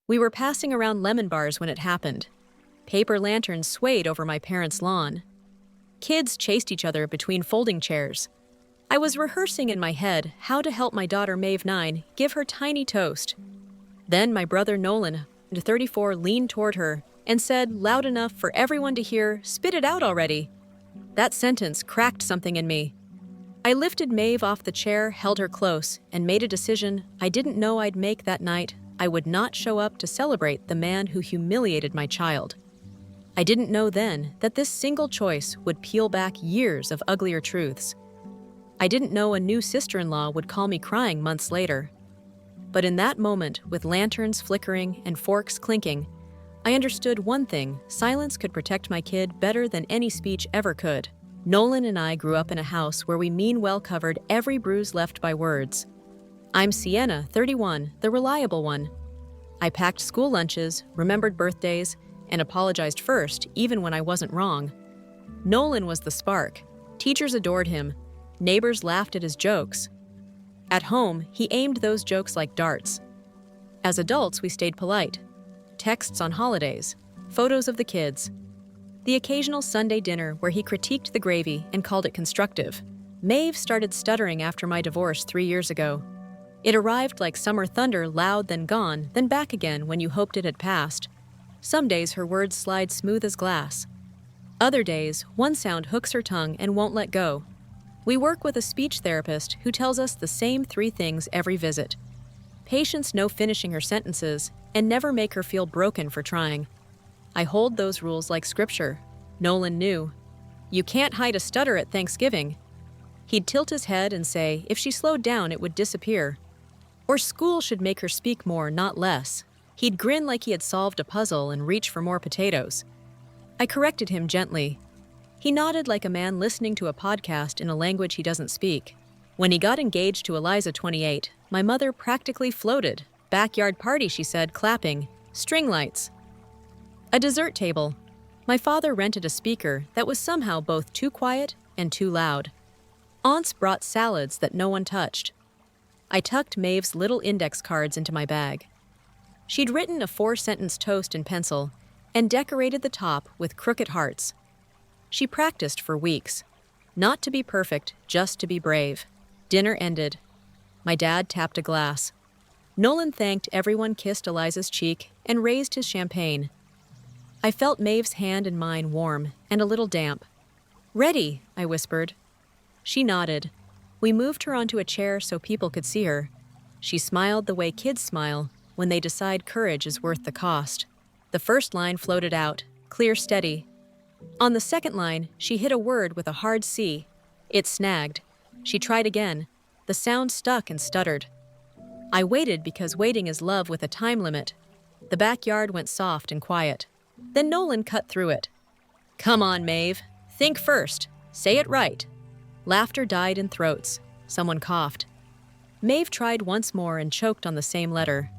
We were passing around lemon bars when it happened. Paper lanterns swayed over my parents' lawn. Kids chased each other between folding chairs. I was rehearsing in my head how to help my daughter Maeve 9 give her tiny toast. Then my brother Nolan, 34, leaned toward her and said, loud enough for everyone to hear, "Spit it out already." That sentence cracked something in me. I lifted Maeve off the chair, held her close, and made a decision I didn't know I'd make that night. I would not show up to celebrate the man who humiliated my child. I didn't know then that this single choice would peel back years of uglier truths. I didn't know a new sister-in-law would call me crying months later. But in that moment, with lanterns flickering and forks clinking, I understood one thing: silence could protect my kid better than any speech ever could. Nolan and I grew up in a house where we mean well covered every bruise left by words. I'm Sienna, 31, the reliable one. I packed school lunches, remembered birthdays, and apologized first, even when I wasn't wrong. Nolan was the spark. Teachers adored him. Neighbors laughed at his jokes. At home, he aimed those jokes like darts. As adults, we stayed polite. Texts on holidays, photos of the kids. The occasional Sunday dinner where he critiqued the gravy and called it constructive. Maeve started stuttering after my divorce 3 years ago. It arrived like summer thunder, loud then gone, then back again when you hoped it had passed. Some days her words slide smooth as glass. Other days, one sound hooks her tongue and won't let go. We work with a speech therapist who tells us the same 3 things every visit. Patience know finishing her sentences and never make her feel broken for trying. I hold those rules like scripture. Nolan knew. You can't hide a stutter at Thanksgiving. He'd tilt his head and say if she slowed down it would disappear. Or school should make her speak more, not less. He'd grin like he had solved a puzzle and reach for more potatoes. I corrected him gently. He nodded like a man listening to a podcast in a language he doesn't speak. When he got engaged to Eliza, 28, my mother practically floated. Backyard party, she said, clapping. String lights. A dessert table. My father rented a speaker that was somehow both too quiet and too loud. Aunts brought salads that no one touched. I tucked Maeve's little index cards into my bag. She'd written a 4-sentence toast in pencil and decorated the top with crooked hearts. She practiced for weeks. Not to be perfect, just to be brave. Dinner ended. My dad tapped a glass. Nolan thanked everyone, kissed Eliza's cheek, and raised his champagne. I felt Maeve's hand in mine warm and a little damp. "Ready," I whispered. She nodded. We moved her onto a chair so people could see her. She smiled the way kids smile when they decide courage is worth the cost. The first line floated out, clear, steady. On the second line, she hit a word with a hard C. It snagged. She tried again. The sound stuck and stuttered. I waited because waiting is love with a time limit. The backyard went soft and quiet. Then Nolan cut through it. "Come on, Maeve. Think first. Say it right." Laughter died in throats. Someone coughed. Maeve tried once more and choked on the same letter.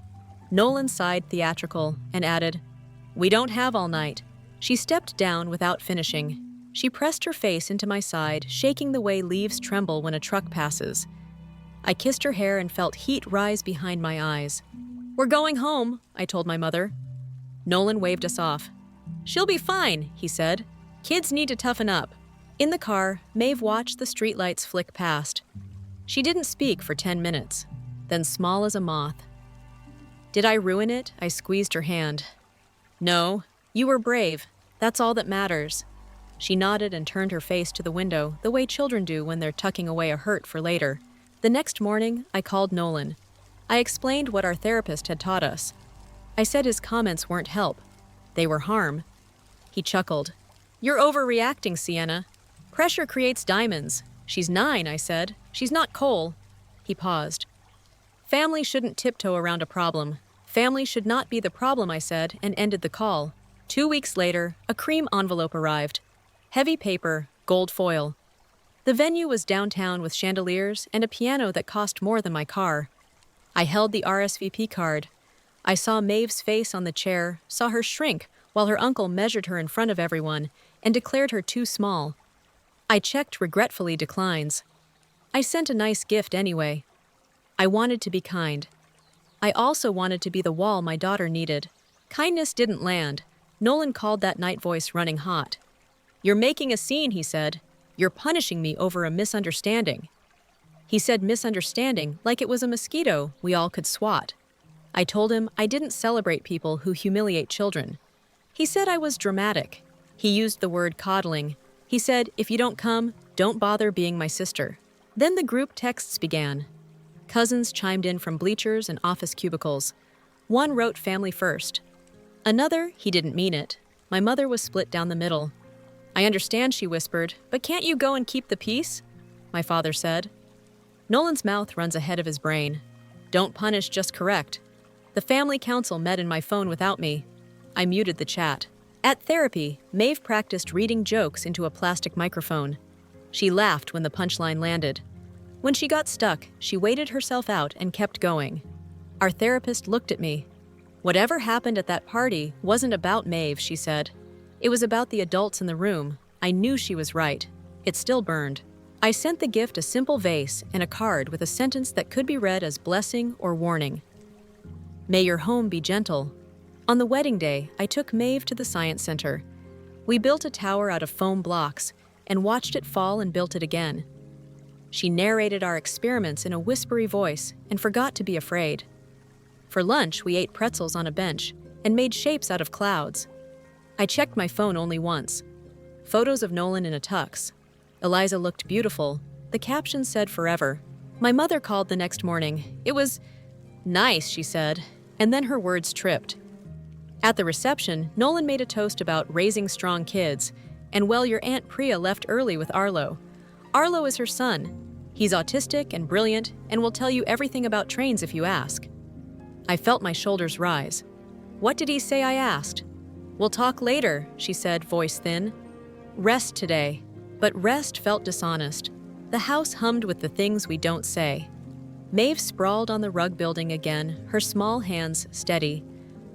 Nolan sighed theatrical and added, "We don't have all night." She stepped down without finishing. She pressed her face into my side, shaking the way leaves tremble when a truck passes. I kissed her hair and felt heat rise behind my eyes. "We're going home," I told my mother. Nolan waved us off. "She'll be fine," he said. "Kids need to toughen up." In the car, Maeve watched the streetlights flick past. She didn't speak for 10 minutes, then small as a moth. "Did I ruin it?" I squeezed her hand. "No, you were brave. That's all that matters." She nodded and turned her face to the window, the way children do when they're tucking away a hurt for later. The next morning, I called Nolan. I explained what our therapist had taught us. I said his comments weren't help. They were harm. He chuckled. "You're overreacting, Sienna. Pressure creates diamonds. She's 9, I said. She's not coal." He paused. "Family shouldn't tiptoe around a problem. Family should not be the problem," I said, and ended the call. 2 weeks later, a cream envelope arrived. Heavy paper, gold foil. The venue was downtown with chandeliers and a piano that cost more than my car. I held the RSVP card. I saw Maeve's face on the chair, saw her shrink while her uncle measured her in front of everyone and declared her too small. I checked regretfully declines. I sent a nice gift anyway. I wanted to be kind. I also wanted to be the wall my daughter needed. Kindness didn't land. Nolan called that night voice running hot. "You're making a scene," he said. "You're punishing me over a misunderstanding." He said misunderstanding like it was a mosquito we all could swat. I told him I didn't celebrate people who humiliate children. He said I was dramatic. He used the word coddling. He said, "If you don't come, don't bother being my sister." Then the group texts began. Cousins chimed in from bleachers and office cubicles. One wrote family first. Another, he didn't mean it. My mother was split down the middle. "I understand," she whispered, "but can't you go and keep the peace?" My father said. Nolan's mouth runs ahead of his brain. Don't punish, just correct. The family council met in my phone without me. I muted the chat. At therapy, Maeve practiced reading jokes into a plastic microphone. She laughed when the punchline landed. When she got stuck, she waited herself out and kept going. Our therapist looked at me. "Whatever happened at that party wasn't about Maeve," she said. "It was about the adults in the room." I knew she was right. It still burned. I sent the gift a simple vase and a card with a sentence that could be read as blessing or warning. "May your home be gentle." On the wedding day, I took Maeve to the science center. We built a tower out of foam blocks and watched it fall and built it again. She narrated our experiments in a whispery voice and forgot to be afraid. For lunch, we ate pretzels on a bench and made shapes out of clouds. I checked my phone only once. Photos of Nolan in a tux. Eliza looked beautiful. The caption said forever. My mother called the next morning. "It was nice," she said, and then her words tripped. At the reception, Nolan made a toast about raising strong kids, and well, your Aunt Priya left early with Arlo. Arlo is her son. He's autistic and brilliant and will tell you everything about trains if you ask. I felt my shoulders rise. "What did he say?" I asked. "We'll talk later," she said, voice thin. Rest today. But rest felt dishonest. The house hummed with the things we don't say. Maeve sprawled on the rug building again, her small hands steady.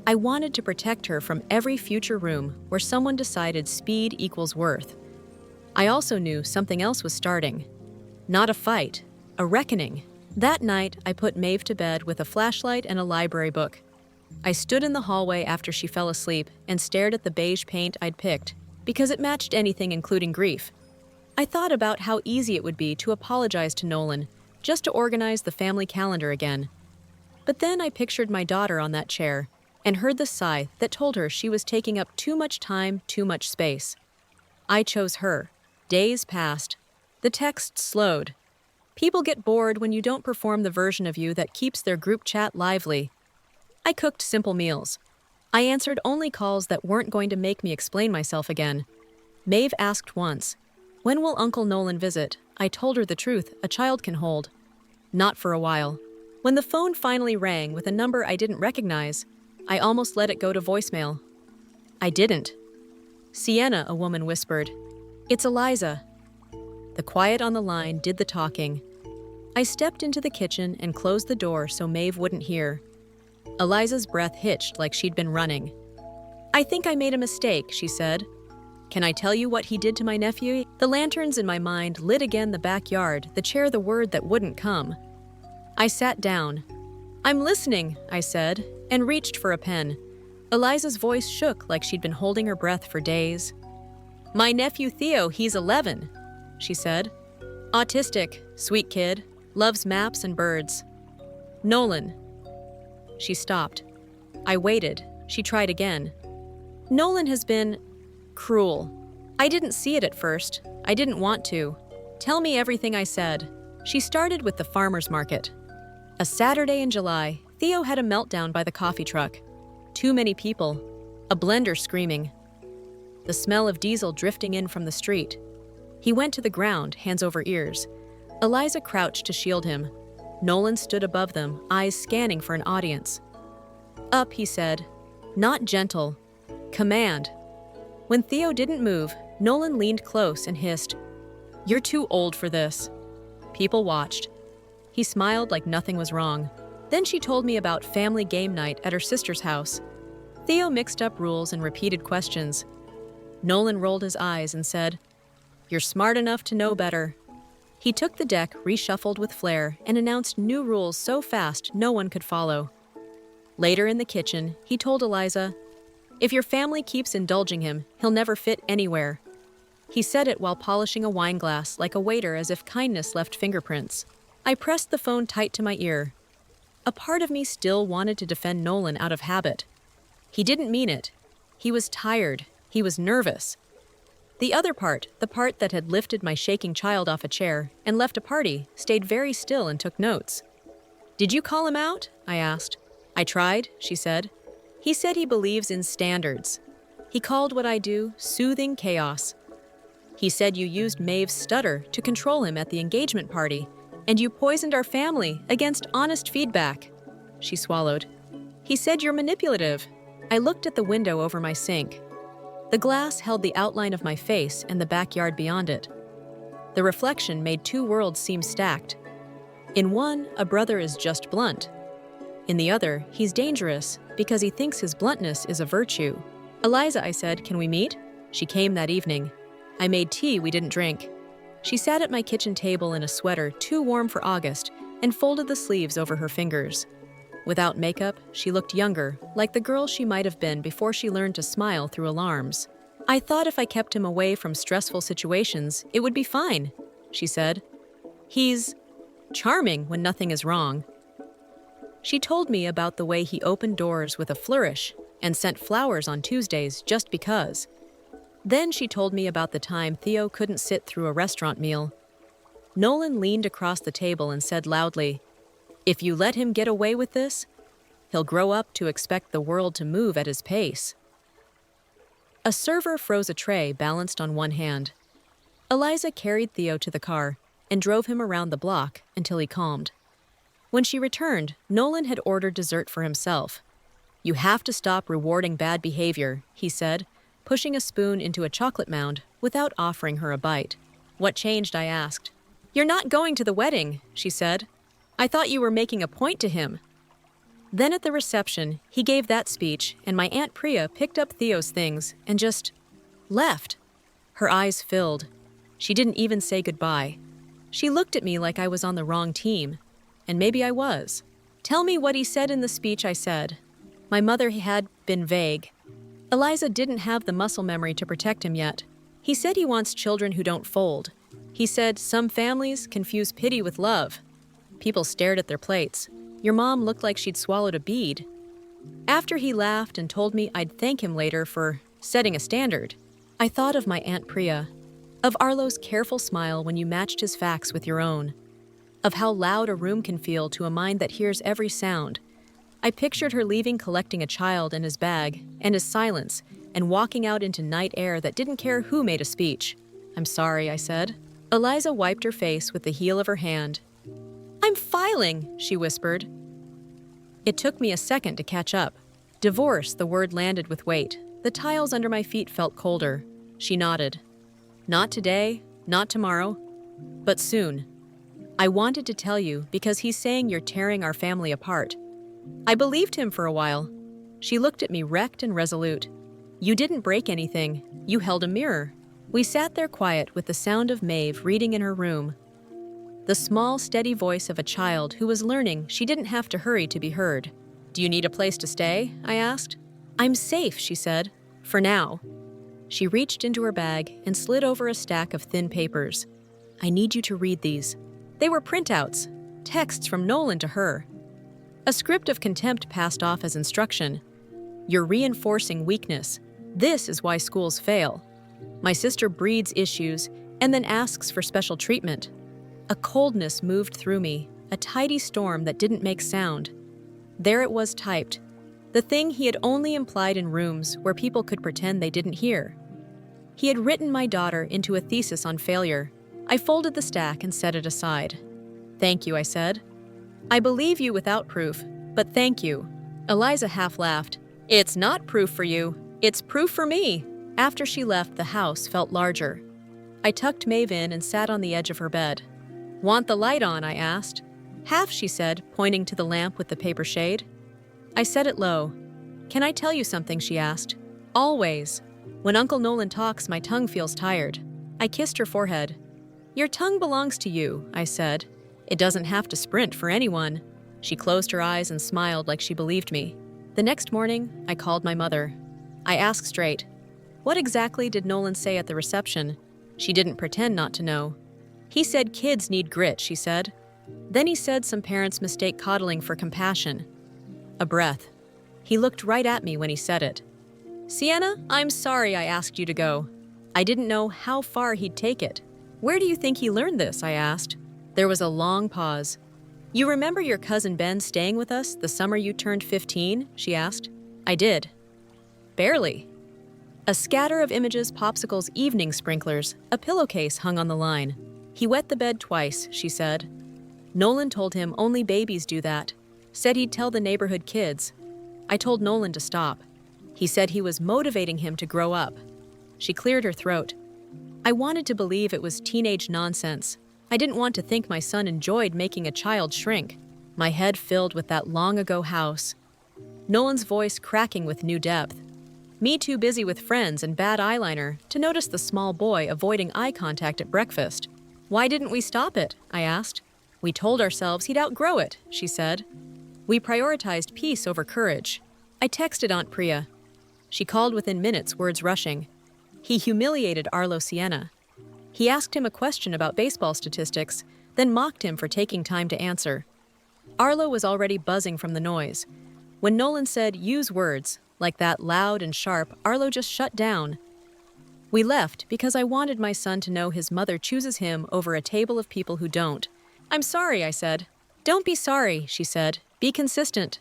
I wanted to protect her from every future room where someone decided speed equals worth. I also knew something else was starting. Not a fight, a reckoning. That night, I put Maeve to bed with a flashlight and a library book. I stood in the hallway after she fell asleep and stared at the beige paint I'd picked, because it matched anything including grief. I thought about how easy it would be to apologize to Nolan, just to organize the family calendar again. But then I pictured my daughter on that chair and heard the sigh that told her she was taking up too much time, too much space. I chose her. Days passed. The texts slowed. People get bored when you don't perform the version of you that keeps their group chat lively. I cooked simple meals. I answered only calls that weren't going to make me explain myself again. Maeve asked once, "When will Uncle Nolan visit?" I told her the truth a child can hold. Not for a while. When the phone finally rang with a number I didn't recognize, I almost let it go to voicemail. I didn't. "Sienna," a woman whispered. "It's Eliza." The quiet on the line did the talking. I stepped into the kitchen and closed the door so Maeve wouldn't hear. Eliza's breath hitched like she'd been running. "I think I made a mistake," she said. "Can I tell you what he did to my nephew?" The lanterns in my mind lit again the backyard, the chair the word that wouldn't come. I sat down. "I'm listening," I said, and reached for a pen. Eliza's voice shook like she'd been holding her breath for days. "My nephew Theo, he's 11, she said. "Autistic, sweet kid, loves maps and birds. Nolan." She stopped. I waited. She tried again. "Nolan has been cruel. I didn't see it at first. I didn't want to. Tell me everything," I said. She started with the farmer's market. A Saturday in July, Theo had a meltdown by the coffee truck. Too many people. A blender screaming. The smell of diesel drifting in from the street. He went to the ground, hands over ears. Eliza crouched to shield him. Nolan stood above them, eyes scanning for an audience. "Up," he said. Not gentle. Command. When Theo didn't move, Nolan leaned close and hissed, "You're too old for this." People watched. He smiled like nothing was wrong. Then she told me about family game night at her sister's house. Theo mixed up rules and repeated questions. Nolan rolled his eyes and said, "You're smart enough to know better." He took the deck, reshuffled with flair, and announced new rules so fast no one could follow. Later in the kitchen, he told Eliza, "If your family keeps indulging him, he'll never fit anywhere." He said it while polishing a wine glass like a waiter, as if kindness left fingerprints. I pressed the phone tight to my ear. A part of me still wanted to defend Nolan out of habit. He didn't mean it. He was tired. He was nervous. The other part, the part that had lifted my shaking child off a chair and left a party, stayed very still and took notes. "Did you call him out?" I asked. "I tried," she said. "He said he believes in standards. He called what I do soothing chaos. He said you used Maeve's stutter to control him at the engagement party, and you poisoned our family against honest feedback." She swallowed. "He said you're manipulative." I looked at the window over my sink. The glass held the outline of my face and the backyard beyond it. The reflection made two worlds seem stacked. In one, a brother is just blunt. In the other, he's dangerous because he thinks his bluntness is a virtue. "Eliza," I said, "can we meet?" She came that evening. I made tea we didn't drink. She sat at my kitchen table in a sweater too warm for August and folded the sleeves over her fingers. Without makeup, she looked younger, like the girl she might have been before she learned to smile through alarms. "I thought if I kept him away from stressful situations, it would be fine," she said. "He's charming when nothing is wrong." She told me about the way he opened doors with a flourish and sent flowers on Tuesdays just because. Then she told me about the time Theo couldn't sit through a restaurant meal. Nolan leaned across the table and said loudly, "If you let him get away with this, he'll grow up to expect the world to move at his pace." A server froze a tray balanced on one hand. Eliza carried Theo to the car and drove him around the block until he calmed. When she returned, Nolan had ordered dessert for himself. "You have to stop rewarding bad behavior," he said, pushing a spoon into a chocolate mound without offering her a bite. "What changed?" I asked. "You're not going to the wedding," she said. "I thought you were making a point to him." Then at the reception, he gave that speech, and my Aunt Priya picked up Theo's things and just left. Her eyes filled. She didn't even say goodbye. She looked at me like I was on the wrong team, and maybe I was. "Tell me what he said in the speech," I said. My mother had been vague. Eliza didn't have the muscle memory to protect him yet. "He said he wants children who don't fold. He said some families confuse pity with love." People stared at their plates. Your mom looked like she'd swallowed a bead. After he laughed and told me I'd thank him later for setting a standard, I thought of my Aunt Priya, of Arlo's careful smile when you matched his facts with your own, of how loud a room can feel to a mind that hears every sound. I pictured her leaving collecting a child and his bag, and his silence, and walking out into night air that didn't care who made a speech. "I'm sorry," I said. Eliza wiped her face with the heel of her hand. "I'm filing," she whispered. It took me a second to catch up. Divorce, the word landed with weight. The tiles under my feet felt colder. She nodded. "Not today, not tomorrow, but soon. I wanted to tell you because he's saying you're tearing our family apart." I believed him for a while. She looked at me wrecked and resolute. "You didn't break anything. You held a mirror." We sat there quiet with the sound of Maeve reading in her room. The small, steady voice of a child who was learning she didn't have to hurry to be heard. "Do you need a place to stay?" I asked. "I'm safe," she said. "For now." She reached into her bag and slid over a stack of thin papers. "I need you to read these." They were printouts, texts from Nolan to her. A script of contempt passed off as instruction. "You're reinforcing weakness. This is why schools fail. My sister breeds issues and then asks for special treatment." A coldness moved through me, a tidy storm that didn't make sound. There it was typed, the thing he had only implied in rooms where people could pretend they didn't hear. He had written my daughter into a thesis on failure. I folded the stack and set it aside. "Thank you," I said. "I believe you without proof, but thank you." Eliza half laughed. "It's not proof for you. It's proof for me." After she left, the house felt larger. I tucked Maeve in and sat on the edge of her bed. "Want the light on?" I asked. "Half," she said, pointing to the lamp with the paper shade. I set it low. "Can I tell you something?" she asked. "Always. When Uncle Nolan talks, my tongue feels tired." I kissed her forehead. "Your tongue belongs to you," I said. "It doesn't have to sprint for anyone." She closed her eyes and smiled like she believed me. The next morning, I called my mother. I asked straight, "What exactly did Nolan say at the reception?" She didn't pretend not to know. "He said kids need grit," she said. Then he said some parents mistake coddling for compassion. A breath. He looked right at me when he said it. "Sienna, I'm sorry I asked you to go." I didn't know how far he'd take it. "Where do you think he learned this?" I asked. There was a long pause. "You remember your cousin Ben staying with us the summer you turned 15? She asked. I did. Barely. A scatter of images, popsicles, evening sprinklers, a pillowcase hung on the line. He wet the bed twice, she said. Nolan told him only babies do that. Said he'd tell the neighborhood kids. I told Nolan to stop. He said he was motivating him to grow up. She cleared her throat. I wanted to believe it was teenage nonsense. I didn't want to think my son enjoyed making a child shrink. My head filled with that long-ago house. Nolan's voice cracking with new depth. Me too busy with friends and bad eyeliner to notice the small boy avoiding eye contact at breakfast. Why didn't we stop it? I asked. We told ourselves he'd outgrow it, she said. We prioritized peace over courage. I texted Aunt Priya. She called within minutes, words rushing. He humiliated Arlo Sienna. He asked him a question about baseball statistics, then mocked him for taking time to answer. Arlo was already buzzing from the noise. When Nolan said, use words, like that loud and sharp, Arlo just shut down. We left because I wanted my son to know his mother chooses him over a table of people who don't. I'm sorry, I said. Don't be sorry, she said. Be consistent.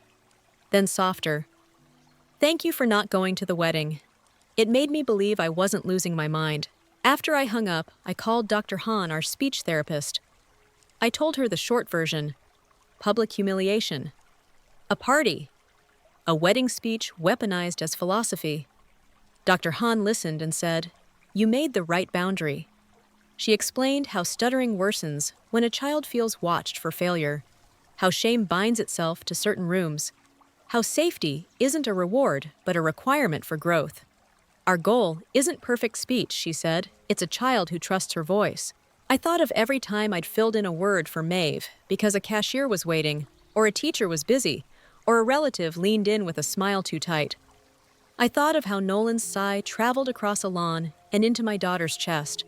Then softer. Thank you for not going to the wedding. It made me believe I wasn't losing my mind. After I hung up, I called Dr. Han, our speech therapist. I told her the short version. Public humiliation. A party. A wedding speech weaponized as philosophy. Dr. Han listened and said, You made the right boundary. She explained how stuttering worsens when a child feels watched for failure, how shame binds itself to certain rooms, how safety isn't a reward but a requirement for growth. Our goal isn't perfect speech, she said. It's a child who trusts her voice. I thought of every time I'd filled in a word for Maeve because a cashier was waiting, or a teacher was busy, or a relative leaned in with a smile too tight. I thought of how Nolan's sigh traveled across a lawn and into my daughter's chest.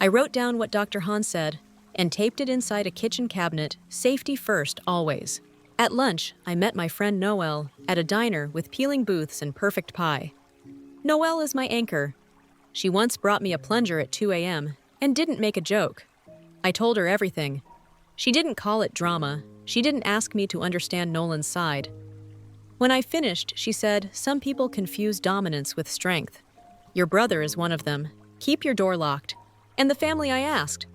I wrote down what Dr. Han said and taped it inside a kitchen cabinet, safety first always. At lunch, I met my friend Noelle at a diner with peeling booths and perfect pie. Noelle is my anchor. She once brought me a plunger at 2 a.m. and didn't make a joke. I told her everything. She didn't call it drama. She didn't ask me to understand Nolan's side. When I finished, she said, some people confuse dominance with strength. Your brother is one of them. Keep your door locked. And the family I asked.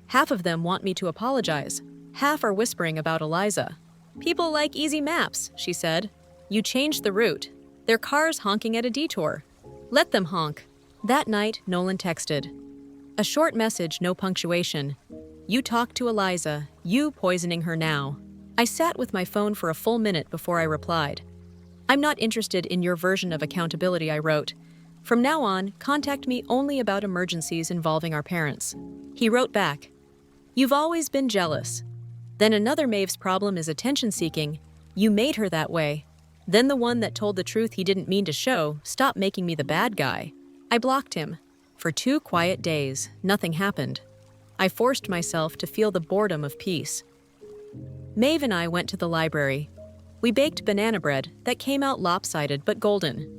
Half of them want me to apologize. Half are whispering about Eliza. People like easy maps, she said. You changed the route. Their cars honking at a detour. Let them honk. That night, Nolan texted. A short message, no punctuation. You talk to Eliza, you poisoning her now. I sat with my phone for a full minute before I replied. I'm not interested in your version of accountability, I wrote. From now on, contact me only about emergencies involving our parents. He wrote back. You've always been jealous. Then another Maeve's problem is attention-seeking. You made her that way. Then the one that told the truth he didn't mean to show stopped making me the bad guy. I blocked him. For 2 quiet days, nothing happened. I forced myself to feel the boredom of peace. Maeve and I went to the library. We baked banana bread that came out lopsided but golden.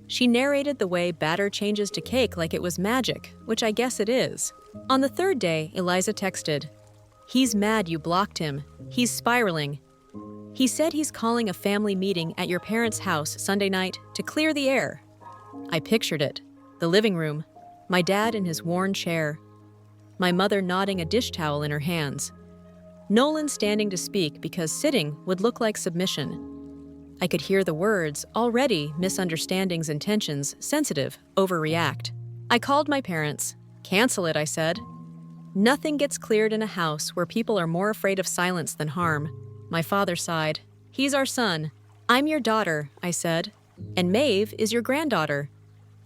She narrated the way batter changes to cake like it was magic, which I guess it is. On the 3rd day, Eliza texted, He's mad you blocked him. He's spiraling. He said he's calling a family meeting at your parents' house Sunday night to clear the air. I pictured it. The living room. My dad in his worn chair. My mother nodding a dish towel in her hands. Nolan standing to speak because sitting would look like submission. I could hear the words, already misunderstandings and tensions, sensitive, overreact. I called my parents. Cancel it, I said. Nothing gets cleared in a house where people are more afraid of silence than harm. My father sighed. He's our son. I'm your daughter, I said. And Maeve is your granddaughter.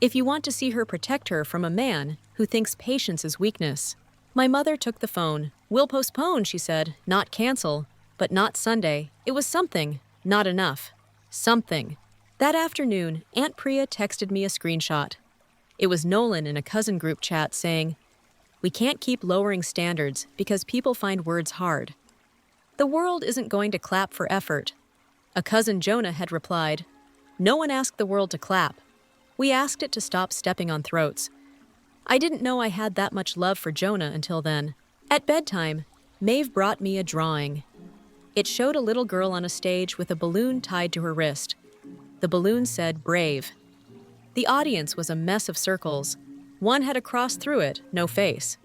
If you want to see her, protect her from a man who thinks patience is weakness. My mother took the phone. We'll postpone, she said, not cancel. But not Sunday. It was something, not enough. Something. That afternoon, Aunt Priya texted me a screenshot. It was Nolan in a cousin group chat saying, "We can't keep lowering standards because people find words hard. The world isn't going to clap for effort." A cousin Jonah had replied, "No one asked the world to clap. We asked it to stop stepping on throats." I didn't know I had that much love for Jonah until then. At bedtime, Maeve brought me a drawing. It showed a little girl on a stage with a balloon tied to her wrist. The balloon said, "Brave." The audience was a mess of circles. One had a cross through it, no face.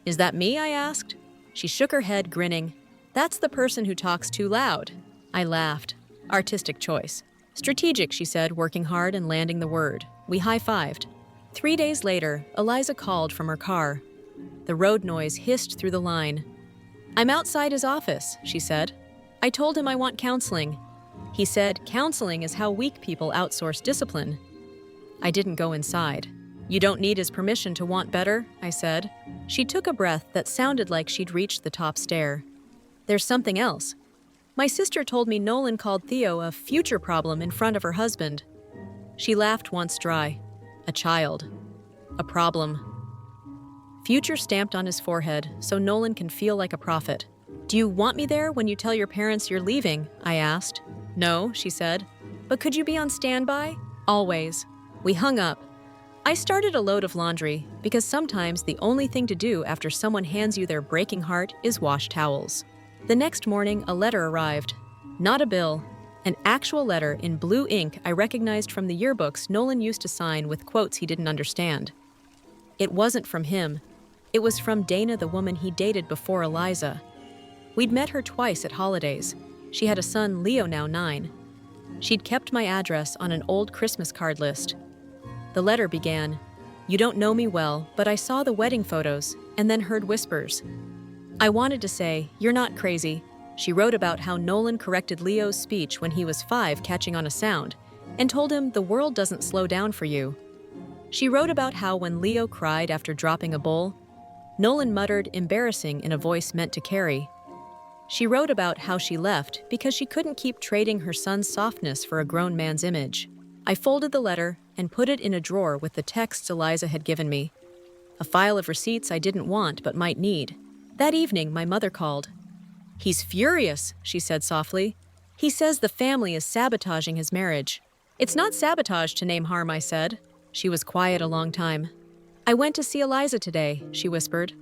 "Is that me?" I asked. She shook her head, grinning. "That's the person who talks too loud." I laughed. Artistic choice. "Strategic," she said, working hard and landing the word. We high-fived. 3 days later, Eliza called from her car. The road noise hissed through the line. "I'm outside his office," she said. I told him I want counseling. He said, "Counseling is how weak people outsource discipline." I didn't go inside. "You don't need his permission to want better," I said. She took a breath that sounded like she'd reached the top stair. "There's something else. My sister told me Nolan called Theo a future problem in front of her husband." She laughed once dry. "A child. A problem." Future stamped on his forehead so Nolan can feel like a prophet. "Do you want me there when you tell your parents you're leaving?" I asked. "No," she said. "But could you be on standby?" "Always." We hung up. I started a load of laundry because sometimes the only thing to do after someone hands you their breaking heart is wash towels. The next morning, a letter arrived. Not a bill. An actual letter in blue ink I recognized from the yearbooks Nolan used to sign with quotes he didn't understand. It wasn't from him. It was from Dana, the woman he dated before Eliza. We'd met her twice at holidays. She had a son, Leo, now 9. She'd kept my address on an old Christmas card list. The letter began, "You don't know me well, but I saw the wedding photos," and then heard whispers. I wanted to say, "You're not crazy." She wrote about how Nolan corrected Leo's speech when he was 5 catching on a sound, and told him the world doesn't slow down for you. She wrote about how when Leo cried after dropping a bowl, Nolan muttered embarrassing in a voice meant to carry. She wrote about how she left because she couldn't keep trading her son's softness for a grown man's image. I folded the letter and put it in a drawer with the texts Eliza had given me. A file of receipts I didn't want but might need. That evening, my mother called. "He's furious," she said softly. "He says the family is sabotaging his marriage." "It's not sabotage to name harm," I said. She was quiet a long time. "I went to see Eliza today," she whispered.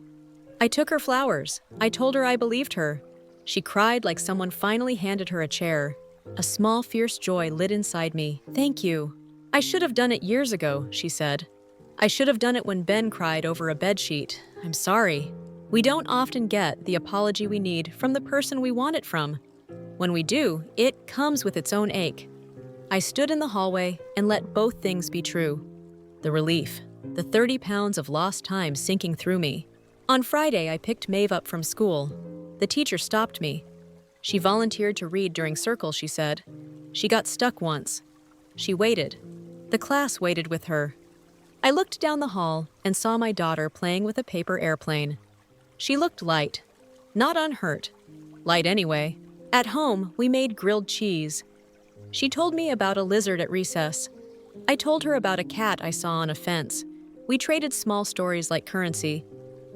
I took her flowers. I told her I believed her. She cried like someone finally handed her a chair. A small, fierce joy lit inside me. "Thank you." "I should have done it years ago," she said. "I should have done it when Ben cried over a bedsheet. I'm sorry." We don't often get the apology we need from the person we want it from. When we do, it comes with its own ache. I stood in the hallway and let both things be true. The relief, the 30 pounds of lost time sinking through me. On Friday, I picked Maeve up from school. The teacher stopped me. She volunteered to read during circle, she said. She got stuck once. She waited. The class waited with her. I looked down the hall and saw my daughter playing with a paper airplane. She looked light. Not unhurt. Light anyway. At home, we made grilled cheese. She told me about a lizard at recess. I told her about a cat I saw on a fence. We traded small stories like currency.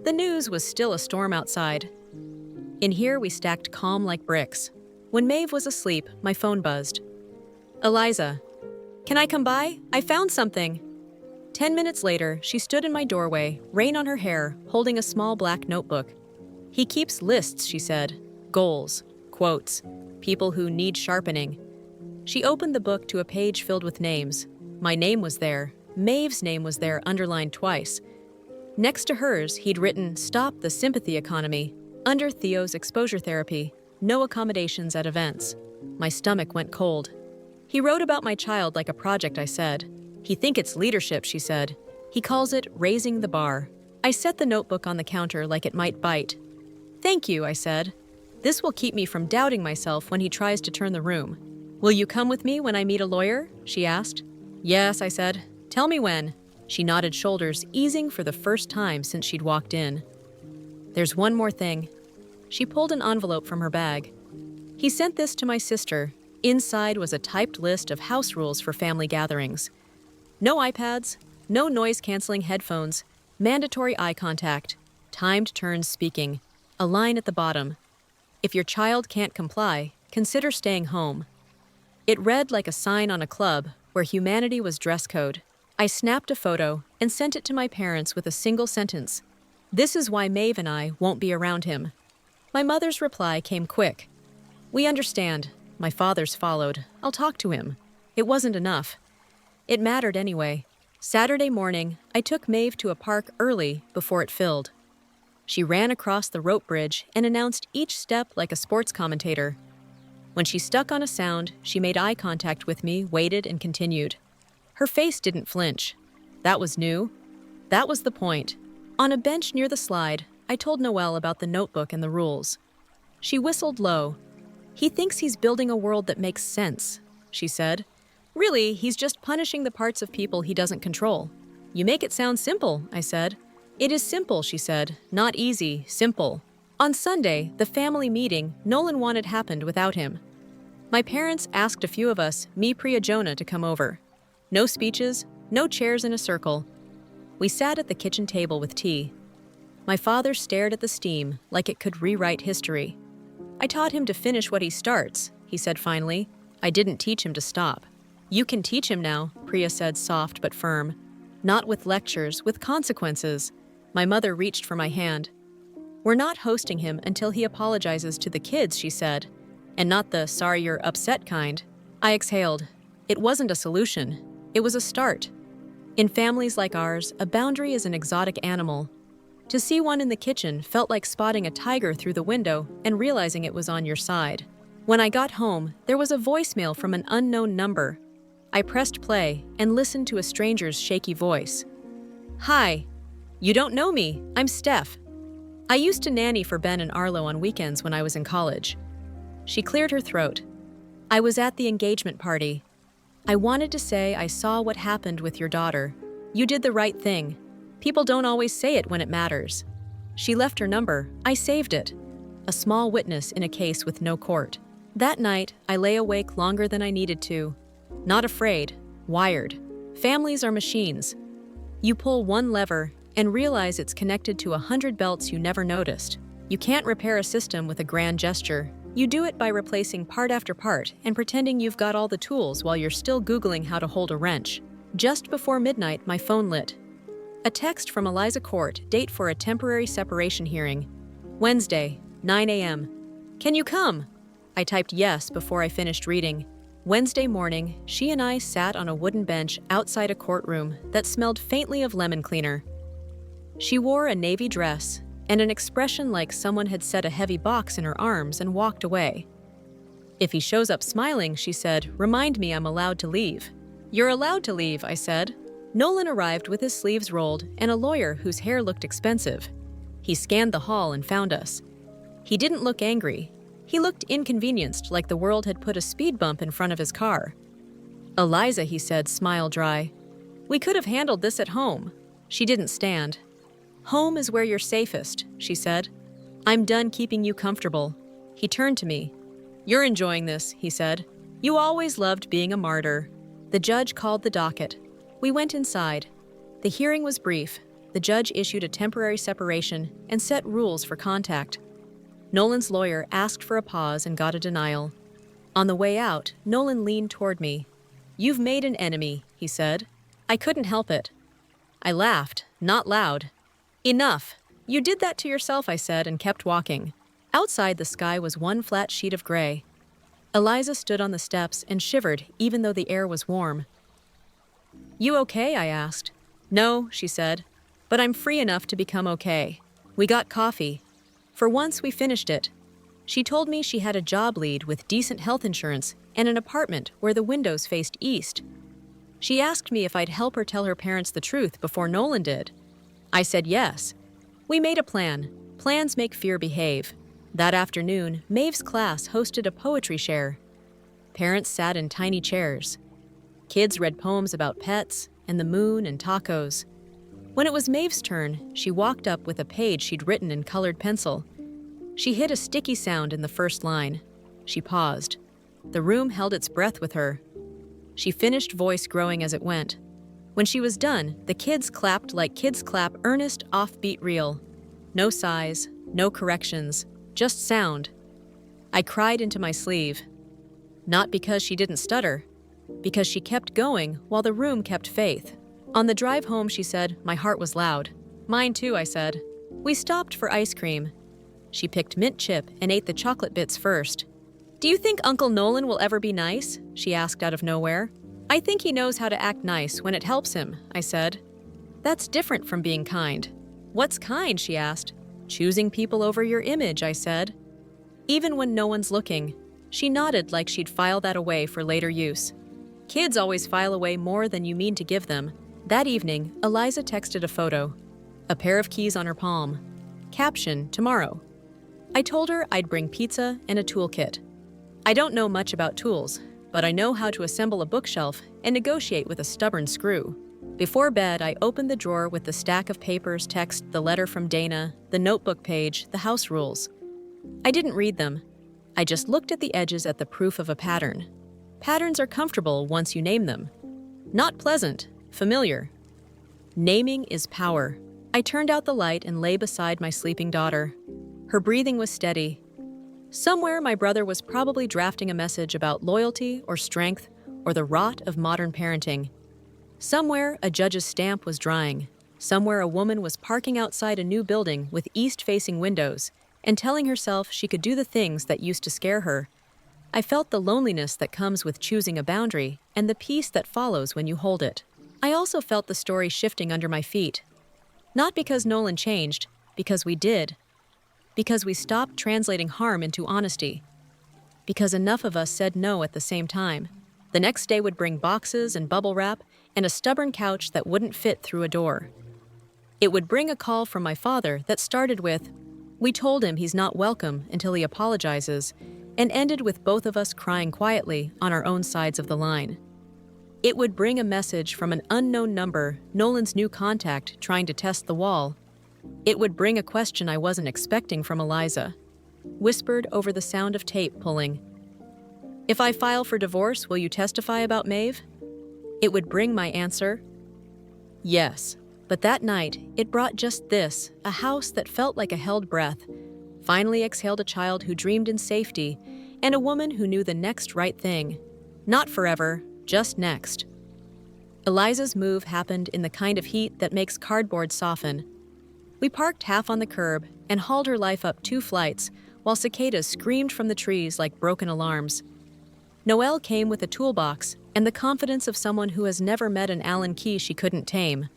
The news was still a storm outside. In here, we stacked calm like bricks. When Maeve was asleep, my phone buzzed. "Eliza, can I come by? I found something." 10 minutes later, she stood in my doorway, rain on her hair, holding a small black notebook. "He keeps lists," she said. "Goals, quotes, people who need sharpening." She opened the book to a page filled with names. My name was there. Maeve's name was there, underlined twice. Next to hers, he'd written, "Stop the sympathy economy." Under Theo's exposure therapy, no accommodations at events. My stomach went cold. He wrote about my child like a project, I said. "He think it's leadership," she said. "He calls it raising the bar." I set the notebook on the counter like it might bite. "Thank you," I said. "This will keep me from doubting myself when he tries to turn the room." "Will you come with me when I meet a lawyer?" she asked. "Yes," I said. "Tell me when." She nodded shoulders, easing for the first time since she'd walked in. "There's one more thing." She pulled an envelope from her bag. "He sent this to my sister. Inside was a typed list of house rules for family gatherings. No iPads, no noise-canceling headphones, mandatory eye contact, timed turns speaking, a line at the bottom. If your child can't comply, consider staying home. It read like a sign on a club where humanity was dress code. I snapped a photo and sent it to my parents with a single sentence. This is why Maeve and I won't be around him. My mother's reply came quick. We understand. My father's followed. I'll talk to him. It wasn't enough. It mattered anyway. Saturday morning, I took Maeve to a park early before it filled. She ran across the rope bridge and announced each step like a sports commentator. When she stuck on a sound, she made eye contact with me, waited, and continued. Her face didn't flinch. That was new. That was the point. On a bench near the slide, I told Noelle about the notebook and the rules. She whistled low. He thinks he's building a world that makes sense, she said. Really, he's just punishing the parts of people he doesn't control. You make it sound simple, I said. It is simple, she said. Not easy, simple. On Sunday, the family meeting Nolan wanted happened without him. My parents asked a few of us, me, Priya, Jonah, to come over. No speeches, no chairs in a circle. We sat at the kitchen table with tea. My father stared at the steam like it could rewrite history. I taught him to finish what he starts, he said finally. I didn't teach him to stop. You can teach him now, Priya said, soft but firm. Not with lectures, with consequences. My mother reached for my hand. We're not hosting him until he apologizes to the kids, she said. And not the sorry you're upset kind. I exhaled. It wasn't a solution. It was a start. In families like ours, a boundary is an exotic animal. To see one in the kitchen felt like spotting a tiger through the window and realizing it was on your side. When I got home, there was a voicemail from an unknown number. I pressed play and listened to a stranger's shaky voice. Hi. You don't know me. I'm Steph. I used to nanny for Ben and Arlo on weekends when I was in college. She cleared her throat. I was at the engagement party. I wanted to say I saw what happened with your daughter. You did the right thing. People don't always say it when it matters. She left her number. I saved it. A small witness in a case with no court. That night, I lay awake longer than I needed to. Not afraid, wired. Families are machines. You pull one lever and realize it's connected to 100 belts you never noticed. You can't repair a system with a grand gesture. You do it by replacing part after part and pretending you've got all the tools while you're still Googling how to hold a wrench. Just before midnight, my phone lit. A text from Eliza Court, date for a temporary separation hearing. Wednesday, 9 a.m. Can you come? I typed yes before I finished reading. Wednesday morning, she and I sat on a wooden bench outside a courtroom that smelled faintly of lemon cleaner. She wore a navy dress and an expression like someone had set a heavy box in her arms and walked away. If he shows up smiling, she said, remind me I'm allowed to leave. You're allowed to leave, I said. Nolan arrived with his sleeves rolled and a lawyer whose hair looked expensive. He scanned the hall and found us. He didn't look angry. He looked inconvenienced, like the world had put a speed bump in front of his car. Eliza, he said, smile dry. We could have handled this at home. She didn't stand. Home is where you're safest, she said. I'm done keeping you comfortable. He turned to me. You're enjoying this, he said. You always loved being a martyr. The judge called the docket. We went inside. The hearing was brief. The judge issued a temporary separation and set rules for contact. Nolan's lawyer asked for a pause and got a denial. On the way out, Nolan leaned toward me. You've made an enemy, he said. I couldn't help it. I laughed, not loud. Enough. You did that to yourself, I said, and kept walking. Outside, the sky was one flat sheet of gray. Eliza stood on the steps and shivered even though the air was warm. You okay? I asked. No, she said, but I'm free enough to become okay. We got coffee. For once, we finished it. She told me she had a job lead with decent health insurance and an apartment where the windows faced east. She asked me if I'd help her tell her parents the truth before Nolan did. I said yes. We made a plan. Plans make fear behave. That afternoon, Maeve's class hosted a poetry share. Parents sat in tiny chairs. Kids read poems about pets and the moon and tacos. When it was Maeve's turn, she walked up with a page she'd written in colored pencil. She hit a sticky sound in the first line. She paused. The room held its breath with her. She finished, voice growing as it went. When she was done, the kids clapped like kids clap, earnest, offbeat reel. No sighs, no corrections, just sound. I cried into my sleeve. Not because she didn't stutter, because she kept going while the room kept faith. On the drive home, she said, my heart was loud. Mine too, I said. We stopped for ice cream. She picked mint chip and ate the chocolate bits first. Do you think Uncle Nolan will ever be nice? She asked out of nowhere. I think he knows how to act nice when it helps him, I said. That's different from being kind. What's kind? She asked. Choosing people over your image, I said. Even when no one's looking. She nodded like she'd file that away for later use. Kids always file away more than you mean to give them. That evening, Eliza texted a photo. A pair of keys on her palm. Caption, tomorrow. I told her I'd bring pizza and a toolkit. I don't know much about tools, but I know how to assemble a bookshelf and negotiate with a stubborn screw. Before bed, I opened the drawer with the stack of papers, text, the letter from Dana, the notebook page, the house rules. I didn't read them. I just looked at the edges at the proof of a pattern. Patterns are comfortable once you name them. Not pleasant, familiar. Naming is power. I turned out the light and lay beside my sleeping daughter. Her breathing was steady. Somewhere, my brother was probably drafting a message about loyalty or strength or the rot of modern parenting. Somewhere, a judge's stamp was drying. Somewhere, a woman was parking outside a new building with east-facing windows and telling herself she could do the things that used to scare her. I felt the loneliness that comes with choosing a boundary and the peace that follows when you hold it. I also felt the story shifting under my feet. Not because Nolan changed, because we did. Because we stopped translating harm into honesty. Because enough of us said no at the same time. The next day would bring boxes and bubble wrap and a stubborn couch that wouldn't fit through a door. It would bring a call from my father that started with, "We told him he's not welcome until he apologizes," and ended with both of us crying quietly on our own sides of the line. It would bring a message from an unknown number, Nolan's new contact trying to test the wall. It would bring a question I wasn't expecting from Eliza, whispered over the sound of tape pulling. If I file for divorce, will you testify about Maeve? It would bring my answer, yes. But that night, it brought just this, a house that felt like a held breath, finally exhaled a child who dreamed in safety, and a woman who knew the next right thing. Not forever, just next. Eliza's move happened in the kind of heat that makes cardboard soften. We parked half on the curb and hauled her life up 2 flights while cicadas screamed from the trees like broken alarms. Noelle came with a toolbox and the confidence of someone who has never met an Allen key she couldn't tame.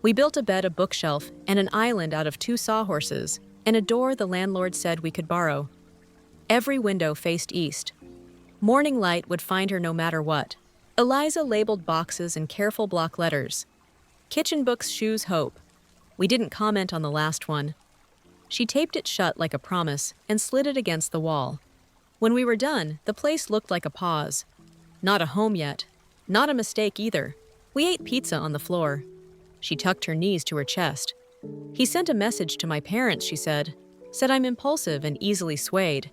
We built a bed, a bookshelf, and an island out of 2 sawhorses, and a door the landlord said we could borrow. Every window faced east. Morning light would find her no matter what. Eliza labeled boxes in careful block letters. Kitchen books, shoes, hope. We didn't comment on the last one. She taped it shut like a promise and slid it against the wall. When we were done, the place looked like a pause. Not a home yet. Not a mistake either. We ate pizza on the floor. She tucked her knees to her chest. He sent a message to my parents, she said. Said I'm impulsive and easily swayed.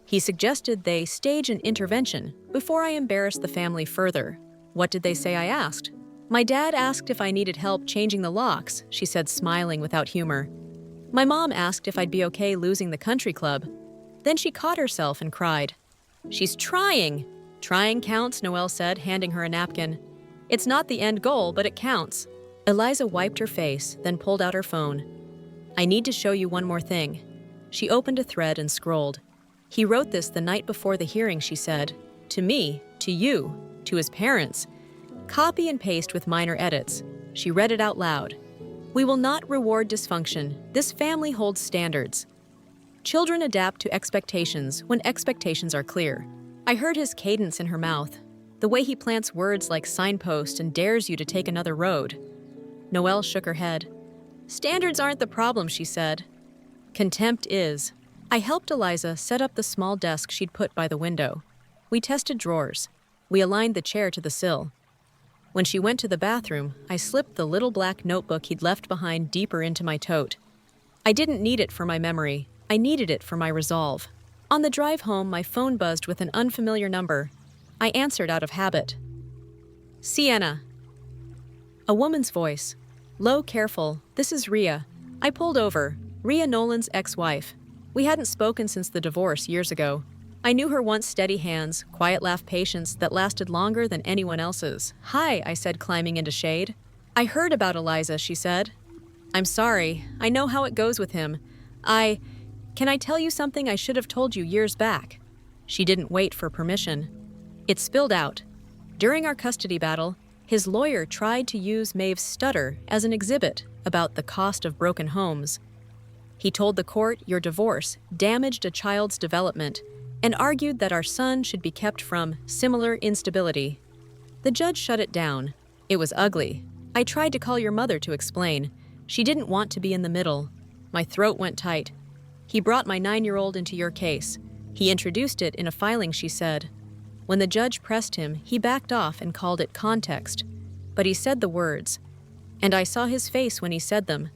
He suggested they stage an intervention before I embarrassed the family further. What did they say? I asked. My dad asked if I needed help changing the locks, she said, smiling without humor. My mom asked if I'd be okay losing the country club. Then she caught herself and cried. She's trying. Trying counts, Noelle said, handing her a napkin. It's not the end goal, but it counts. Eliza wiped her face, then pulled out her phone. I need to show you one more thing. She opened a thread and scrolled. He wrote this the night before the hearing, she said. To me, to you, to his parents. Copy and paste with minor edits. She read it out loud. We will not reward dysfunction. This family holds standards. Children adapt to expectations when expectations are clear. I heard his cadence in her mouth, the way he plants words like signpost and dares you to take another road. Noelle shook her head. Standards aren't the problem, she said. Contempt is. I helped Eliza set up the small desk she'd put by the window. We tested drawers. We aligned the chair to the sill. When she went to the bathroom, I slipped the little black notebook he'd left behind deeper into my tote. I didn't need it for my memory. I needed it for my resolve. On the drive home, my phone buzzed with an unfamiliar number. I answered out of habit. Sienna. A woman's voice. Low, careful. This is Rhea. I pulled over. Rhea Nolan's ex-wife. We hadn't spoken since the divorce years ago. I knew her once steady hands, quiet laugh patience that lasted longer than anyone else's. Hi, I said, climbing into shade. I heard about Eliza, she said. I'm sorry. I know how it goes with him. Can I tell you something I should have told you years back? She didn't wait for permission. It spilled out. During our custody battle, his lawyer tried to use Maeve's stutter as an exhibit about the cost of broken homes. He told the court your divorce damaged a child's development and argued that our son should be kept from similar instability. The judge shut it down. It was ugly. I tried to call your mother to explain. She didn't want to be in the middle. My throat went tight. He brought my 9-year-old into your case. He introduced it in a filing, she said. When the judge pressed him, he backed off and called it context. But he said the words, and I saw his face when he said them.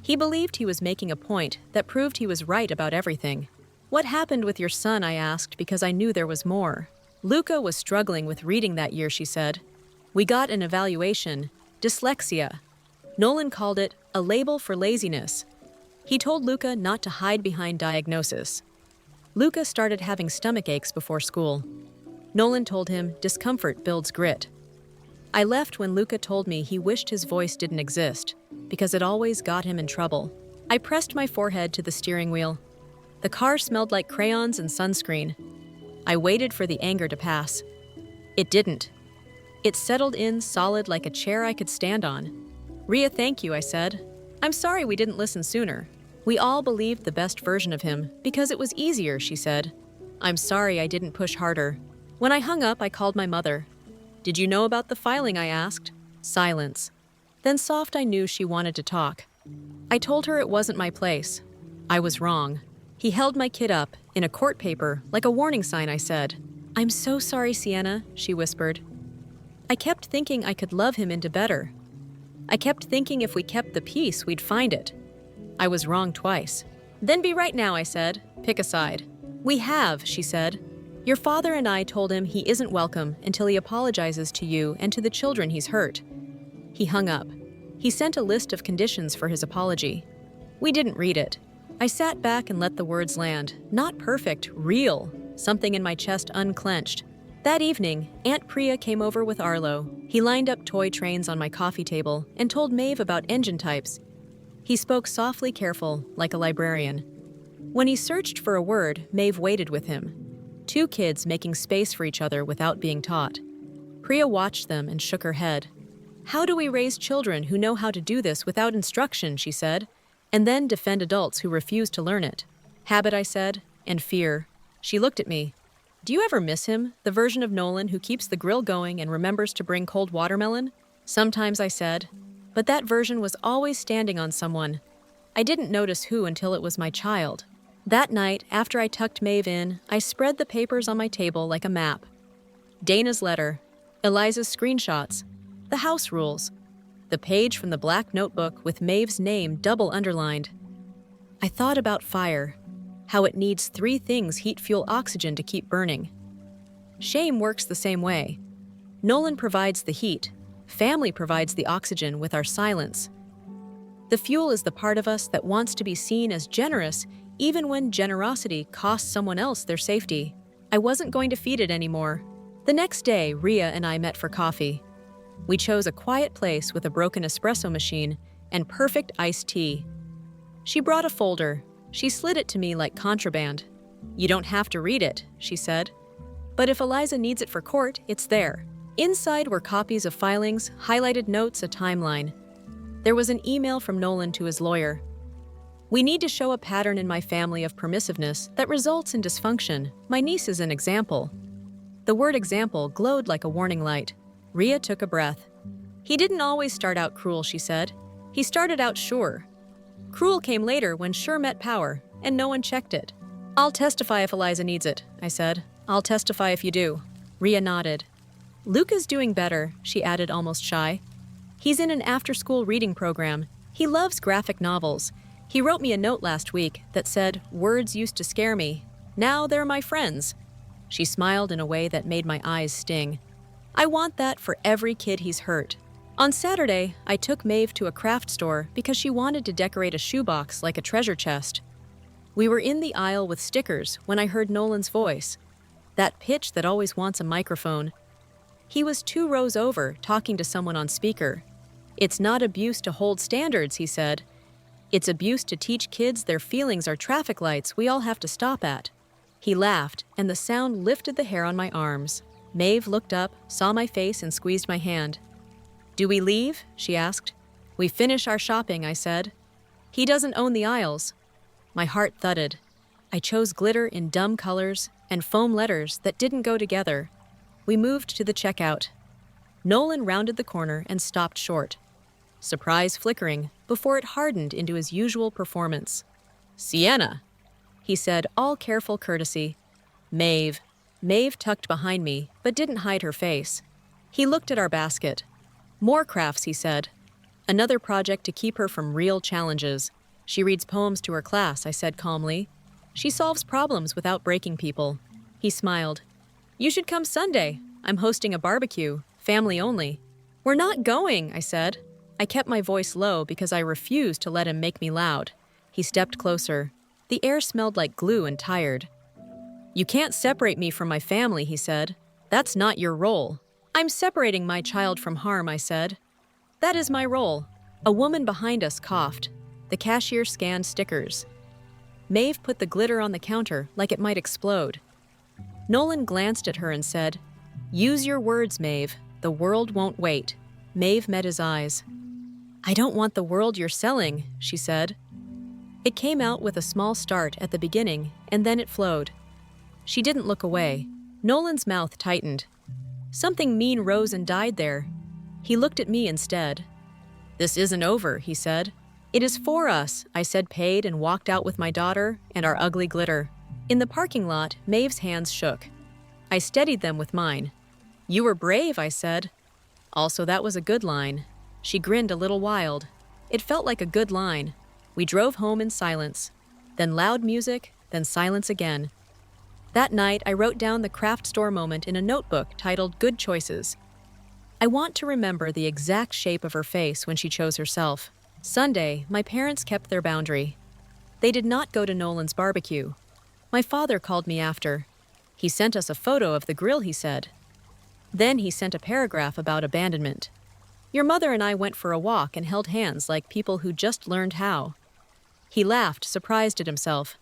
He believed he was making a point that proved he was right about everything. What happened with your son, I asked, because I knew there was more. Luca was struggling with reading that year, she said. We got an evaluation, dyslexia. Nolan called it a label for laziness. He told Luca not to hide behind diagnosis. Luca started having stomach aches before school. Nolan told him discomfort builds grit. I left when Luca told me he wished his voice didn't exist, because it always got him in trouble. I pressed my forehead to the steering wheel. The car smelled like crayons and sunscreen. I waited for the anger to pass. It didn't. It settled in solid like a chair I could stand on. Rhea, thank you, I said. I'm sorry we didn't listen sooner. We all believed the best version of him because it was easier, she said. I'm sorry I didn't push harder. When I hung up, I called my mother. Did you know about the filing, I asked. Silence. Then soft, I knew she wanted to talk. I told her it wasn't my place. I was wrong. He held my kid up, in a court paper, like a warning sign, I said. I'm so sorry, Sienna, she whispered. I kept thinking I could love him into better. I kept thinking if we kept the peace, we'd find it. I was wrong twice. Then be right now, I said. Pick a side. We have, she said. Your father and I told him he isn't welcome until he apologizes to you and to the children he's hurt. He hung up. He sent a list of conditions for his apology. We didn't read it. I sat back and let the words land. Not perfect, real. Something in my chest unclenched. That evening, Aunt Priya came over with Arlo. He lined up toy trains on my coffee table and told Maeve about engine types. He spoke softly careful, like a librarian. When he searched for a word, Maeve waited with him. 2 kids making space for each other without being taught. Priya watched them and shook her head. How do we raise children who know how to do this without instruction, she said, and then defend adults who refuse to learn it? Habit, I said, and fear. She looked at me. Do you ever miss him, the version of Nolan who keeps the grill going and remembers to bring cold watermelon? Sometimes, I said, but that version was always standing on someone. I didn't notice who until it was my child. That night, after I tucked Maeve in, I spread the papers on my table like a map. Dana's letter, Eliza's screenshots, the house rules, the page from the black notebook with Maeve's name double underlined. I thought about fire, how it needs 3 things: heat, fuel, oxygen to keep burning. Shame works the same way. Nolan provides the heat, family provides the oxygen with our silence. The fuel is the part of us that wants to be seen as generous even when generosity costs someone else their safety. I wasn't going to feed it anymore. The next day, Rhea and I met for coffee. We chose a quiet place with a broken espresso machine and perfect iced tea. She brought a folder. She slid it to me like contraband. You don't have to read it, she said. But if Eliza needs it for court, it's there. Inside were copies of filings, highlighted notes, a timeline. There was an email from Nolan to his lawyer. We need to show a pattern in my family of permissiveness that results in dysfunction. My niece is an example. The word example glowed like a warning light. Rhea took a breath. He didn't always start out cruel, she said. He started out sure. Cruel came later when sure met power, and no one checked it. I'll testify if Eliza needs it, I said. I'll testify if you do. Rhea nodded. Luca's doing better, she added, almost shy. He's in an after-school reading program. He loves graphic novels. He wrote me a note last week that said, words used to scare me. Now they're my friends." She smiled in a way that made my eyes sting. "I want that for every kid he's hurt." On Saturday, I took Maeve to a craft store because she wanted to decorate a shoebox like a treasure chest. We were in the aisle with stickers when I heard Nolan's voice, that pitch that always wants a microphone. He was 2 rows over, talking to someone on speaker. "It's not abuse to hold standards," he said. "It's abuse to teach kids their feelings are traffic lights we all have to stop at." He laughed, and the sound lifted the hair on my arms. Maeve looked up, saw my face, and squeezed my hand. "Do we leave?" she asked. "We finish our shopping," I said. "He doesn't own the aisles." My heart thudded. I chose glitter in dumb colors and foam letters that didn't go together. We moved to the checkout. Nolan rounded the corner and stopped short, surprise flickering before it hardened into his usual performance. "Sienna," he said, all careful courtesy. "Maeve." Maeve tucked behind me, but didn't hide her face. He looked at our basket. "More crafts," he said. "Another project to keep her from real challenges. She reads poems to her class," I said calmly. "She solves problems without breaking people." He smiled. "You should come Sunday. I'm hosting a barbecue, family only." "We're not going," I said. I kept my voice low because I refused to let him make me loud. He stepped closer. The air smelled like glue and tired. "You can't separate me from my family," he said. "That's not your role." "I'm separating my child from harm," I said. "That is my role." A woman behind us coughed. The cashier scanned stickers. Maeve put the glitter on the counter like it might explode. Nolan glanced at her and said, "Use your words, Maeve. The world won't wait." Maeve met his eyes. "I don't want the world you're selling," she said. It came out with a small start at the beginning, and then it flowed. She didn't look away. Nolan's mouth tightened. Something mean rose and died there. He looked at me instead. "This isn't over," he said. "It is for us," I said, paid, and walked out with my daughter and our ugly glitter. In the parking lot, Maeve's hands shook. I steadied them with mine. "You were brave," I said. "Also, that was a good line." She grinned a little wild. It felt like a good line. We drove home in silence. Then loud music, then silence again. That night, I wrote down the craft store moment in a notebook titled Good Choices. I want to remember the exact shape of her face when she chose herself. Sunday, my parents kept their boundary. They did not go to Nolan's barbecue. My father called me after. He sent us a photo of the grill, he said. Then he sent a paragraph about abandonment. "Your mother and I went for a walk and held hands like people who just learned how." He laughed, surprised at himself.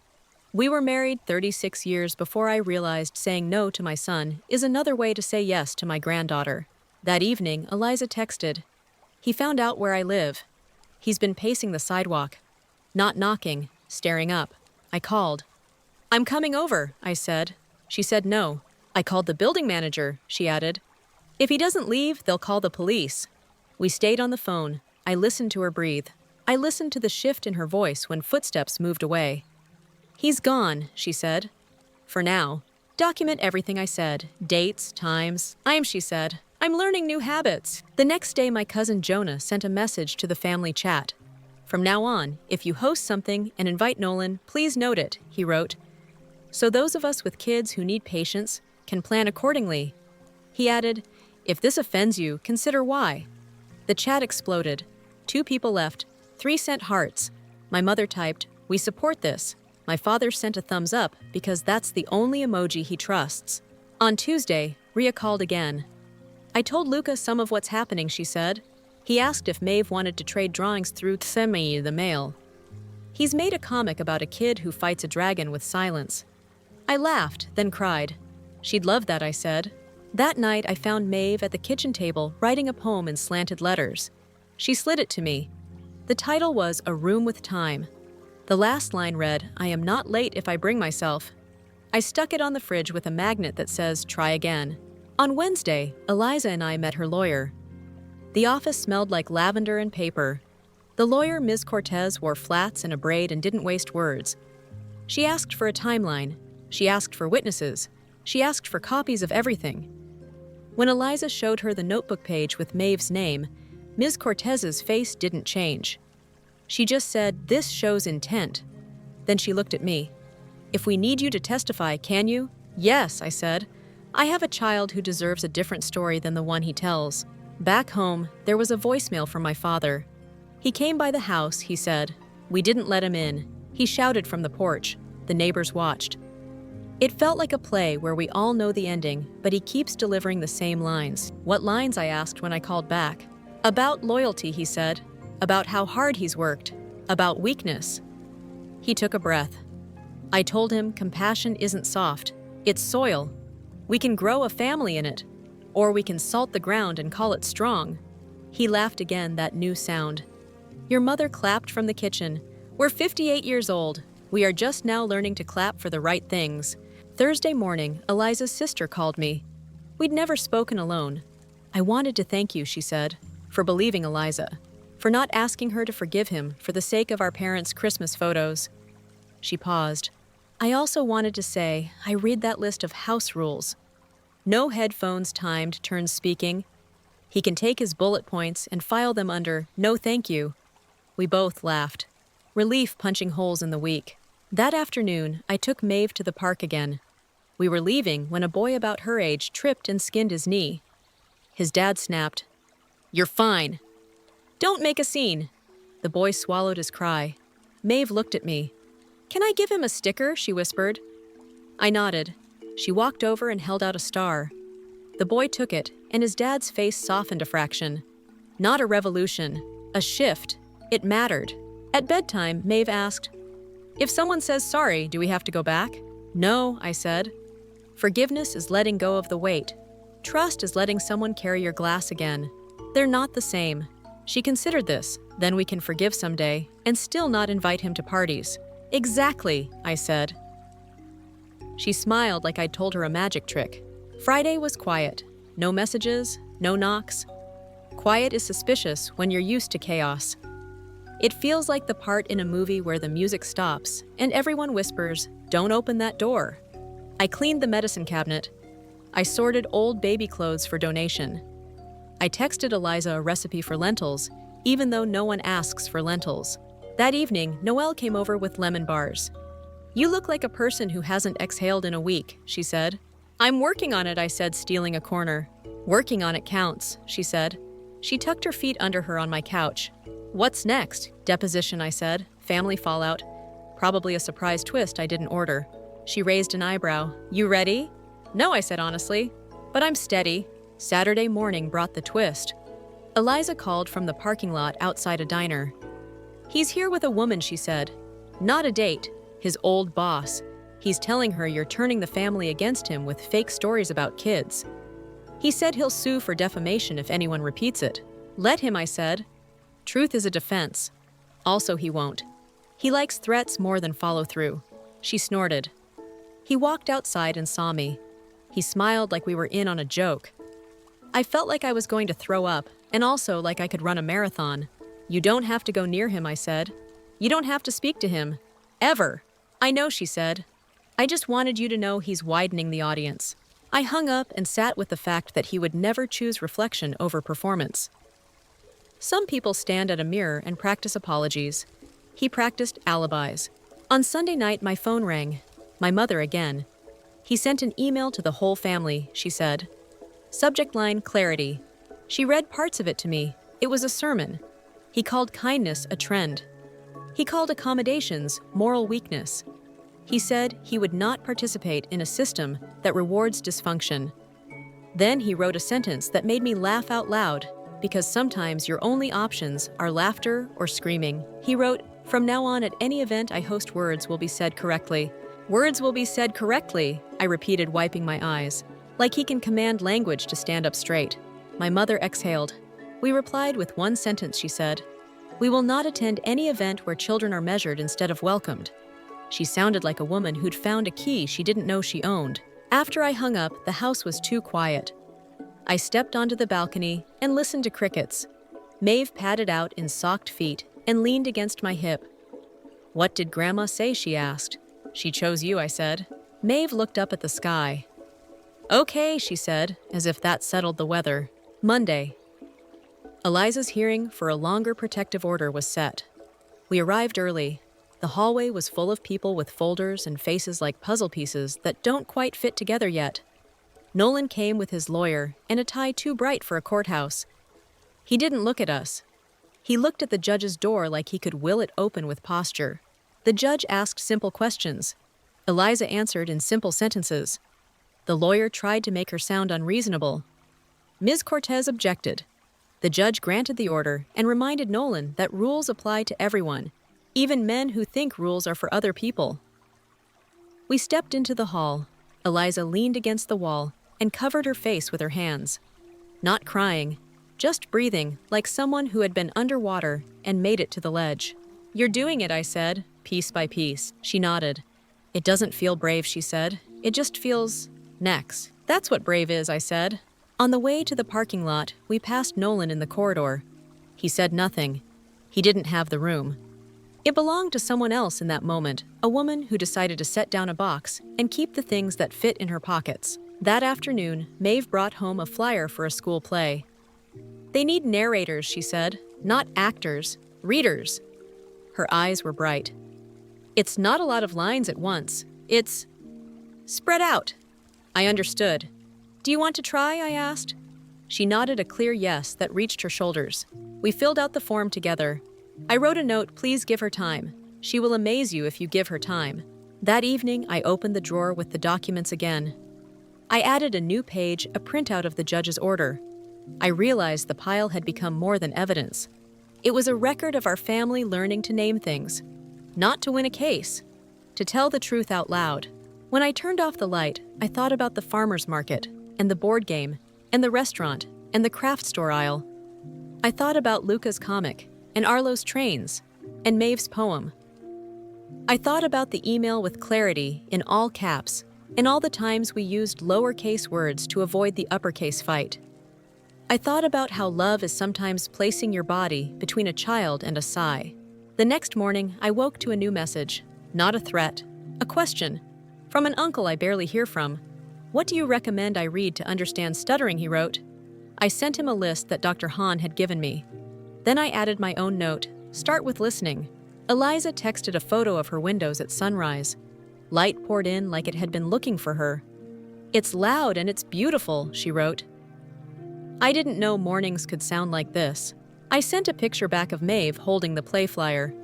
"We were married 36 years before I realized saying no to my son is another way to say yes to my granddaughter." That evening, Eliza texted. "He found out where I live. He's been pacing the sidewalk, not knocking, staring up." I called. "I'm coming over," I said. She said no. "I called the building manager," she added. "If he doesn't leave, they'll call the police." We stayed on the phone. I listened to her breathe. I listened to the shift in her voice when footsteps moved away. "He's gone," she said. "For now. Document everything I said. Dates, times." She said. "I'm learning new habits." The next day, my cousin Jonah sent a message to the family chat. "From now on, if you host something and invite Nolan, please note it," he wrote. "So those of us with kids who need patience can plan accordingly." He added, "If this offends you, consider why." The chat exploded. 2 people left. 3 sent hearts. My mother typed, "We support this." My father sent a thumbs up because that's the only emoji he trusts. On Tuesday, Ria called again. "I told Luca some of what's happening," she said. He asked if Maeve wanted to trade drawings through Tsemi the mail. He's made a comic about a kid who fights a dragon with silence. I laughed, then cried. "She'd love that," I said. That night, I found Maeve at the kitchen table writing a poem in slanted letters. She slid it to me. The title was A Room with Time. The last line read, "I am not late if I bring myself." I stuck it on the fridge with a magnet that says, "Try again." On Wednesday, Eliza and I met her lawyer. The office smelled like lavender and paper. The lawyer, Ms. Cortez, wore flats and a braid and didn't waste words. She asked for a timeline. She asked for witnesses. She asked for copies of everything. When Eliza showed her the notebook page with Maeve's name, Ms. Cortez's face didn't change. She just said, "This shows intent." Then she looked at me. If we need you to testify, can you? Yes, I said. I have a child who deserves a different story than the one he tells. Back home, there was a voicemail from my father. He came by the house, he said. We didn't let him in. He shouted from the porch. The neighbors watched. It felt like a play where we all know the ending, but he keeps delivering the same lines. What lines, I asked when I called back. About loyalty, he said. About how hard he's worked. About weakness. He took a breath. I told him compassion isn't soft. It's soil. We can grow a family in it. Or we can salt the ground and call it strong. He laughed again, that new sound. Your mother clapped from the kitchen. We're 58 years old. We are just now learning to clap for the right things. Thursday morning, Eliza's sister called me. We'd never spoken alone. I wanted to thank you, she said, for believing Eliza, for not asking her to forgive him for the sake of our parents' Christmas photos. She paused. I also wanted to say, I read that list of house rules. No headphones timed turns speaking. He can take his bullet points and file them under, no thank you. We both laughed. Relief punching holes in the week. That afternoon, I took Maeve to the park again. We were leaving when a boy about her age tripped and skinned his knee. His dad snapped, You're fine. Don't make a scene. The boy swallowed his cry. Maeve looked at me. Can I give him a sticker? She whispered. I nodded. She walked over and held out a star. The boy took it, and his dad's face softened a fraction. Not a revolution, a shift. It mattered. At bedtime, Maeve asked, If someone says sorry, do we have to go back? No, I said. Forgiveness is letting go of the weight. Trust is letting someone carry your glass again. They're not the same. She considered this, then we can forgive someday, and still not invite him to parties. Exactly, I said. She smiled like I'd told her a magic trick. Friday was quiet. No messages, no knocks. Quiet is suspicious when you're used to chaos. It feels like the part in a movie where the music stops and everyone whispers, Don't open that door. I cleaned the medicine cabinet. I sorted old baby clothes for donation. I texted Eliza a recipe for lentils, even though no one asks for lentils. That evening, Noelle came over with lemon bars. You look like a person who hasn't exhaled in a week, she said. I'm working on it, I said, stealing a corner. Working on it counts, she said. She tucked her feet under her on my couch. What's next? Deposition, I said. Family fallout. Probably a surprise twist I didn't order. She raised an eyebrow. You ready? No, I said honestly. But I'm steady. Saturday morning brought the twist. Eliza called from the parking lot outside a diner. He's here with a woman, she said. Not a date. His old boss. He's telling her you're turning the family against him with fake stories about kids. He said he'll sue for defamation if anyone repeats it. Let him, I said. Truth is a defense. Also, he won't. He likes threats more than follow through. She snorted. He walked outside and saw me. He smiled like we were in on a joke. I felt like I was going to throw up, and also like I could run a marathon. You don't have to go near him, I said. You don't have to speak to him. Ever. I know, she said. I just wanted you to know he's widening the audience. I hung up and sat with the fact that he would never choose reflection over performance. Some people stand at a mirror and practice apologies. He practiced alibis. On Sunday night, my phone rang. My mother again. He sent an email to the whole family, she said. Subject line, clarity. She read parts of it to me. It was a sermon. He called kindness a trend. He called accommodations moral weakness. He said he would not participate in a system that rewards dysfunction. Then he wrote a sentence that made me laugh out loud, because sometimes your only options are laughter or screaming. He wrote, From now on at any event I host, words will be said correctly. Words will be said correctly, I repeated, wiping my eyes. Like he can command language to stand up straight. My mother exhaled. We replied with one sentence, she said. We will not attend any event where children are measured instead of welcomed. She sounded like a woman who'd found a key she didn't know she owned. After I hung up, the house was too quiet. I stepped onto the balcony and listened to crickets. Maeve padded out in socked feet and leaned against my hip. What did Grandma say? She asked. She chose you, I said. Maeve looked up at the sky. Okay, she said, as if that settled the weather. Monday. Eliza's hearing for a longer protective order was set. We arrived early. The hallway was full of people with folders and faces like puzzle pieces that don't quite fit together yet. Nolan came with his lawyer and a tie too bright for a courthouse. He didn't look at us. He looked at the judge's door like he could will it open with posture. The judge asked simple questions. Eliza answered in simple sentences. The lawyer tried to make her sound unreasonable. Ms. Cortez objected. The judge granted the order and reminded Nolan that rules apply to everyone, even men who think rules are for other people. We stepped into the hall. Eliza leaned against the wall and covered her face with her hands. Not crying, just breathing like someone who had been underwater and made it to the ledge. "You're doing it," I said, piece by piece. She nodded. "It doesn't feel brave," she said. "It just feels next." "That's what brave is," I said. On the way to the parking lot, we passed Nolan in the corridor. He said nothing. He didn't have the room. It belonged to someone else in that moment, a woman who decided to set down a box and keep the things that fit in her pockets. That afternoon, Maeve brought home a flyer for a school play. "They need narrators," she said, "not actors, readers." Her eyes were bright. "It's not a lot of lines at once. It's spread out." I understood. "Do you want to try?" I asked. She nodded a clear yes that reached her shoulders. We filled out the form together. I wrote a note, "Please give her time. She will amaze you if you give her time." That evening, I opened the drawer with the documents again. I added a new page, a printout of the judge's order. I realized the pile had become more than evidence. It was a record of our family learning to name things. Not to win a case, to tell the truth out loud. When I turned off the light, I thought about the farmer's market, and the board game, and the restaurant, and the craft store aisle. I thought about Luca's comic, and Arlo's trains, and Maeve's poem. I thought about the email with clarity in all caps, and all the times we used lowercase words to avoid the uppercase fight. I thought about how love is sometimes placing your body between a child and a sigh. The next morning, I woke to a new message, not a threat, a question, from an uncle I barely hear from. "What do you recommend I read to understand stuttering?" he wrote. I sent him a list that Dr. Hahn had given me. Then I added my own note, "Start with listening." Eliza texted a photo of her windows at sunrise. Light poured in like it had been looking for her. "It's loud and it's beautiful," she wrote. I didn't know mornings could sound like this. I sent a picture back of Maeve holding the play flyer.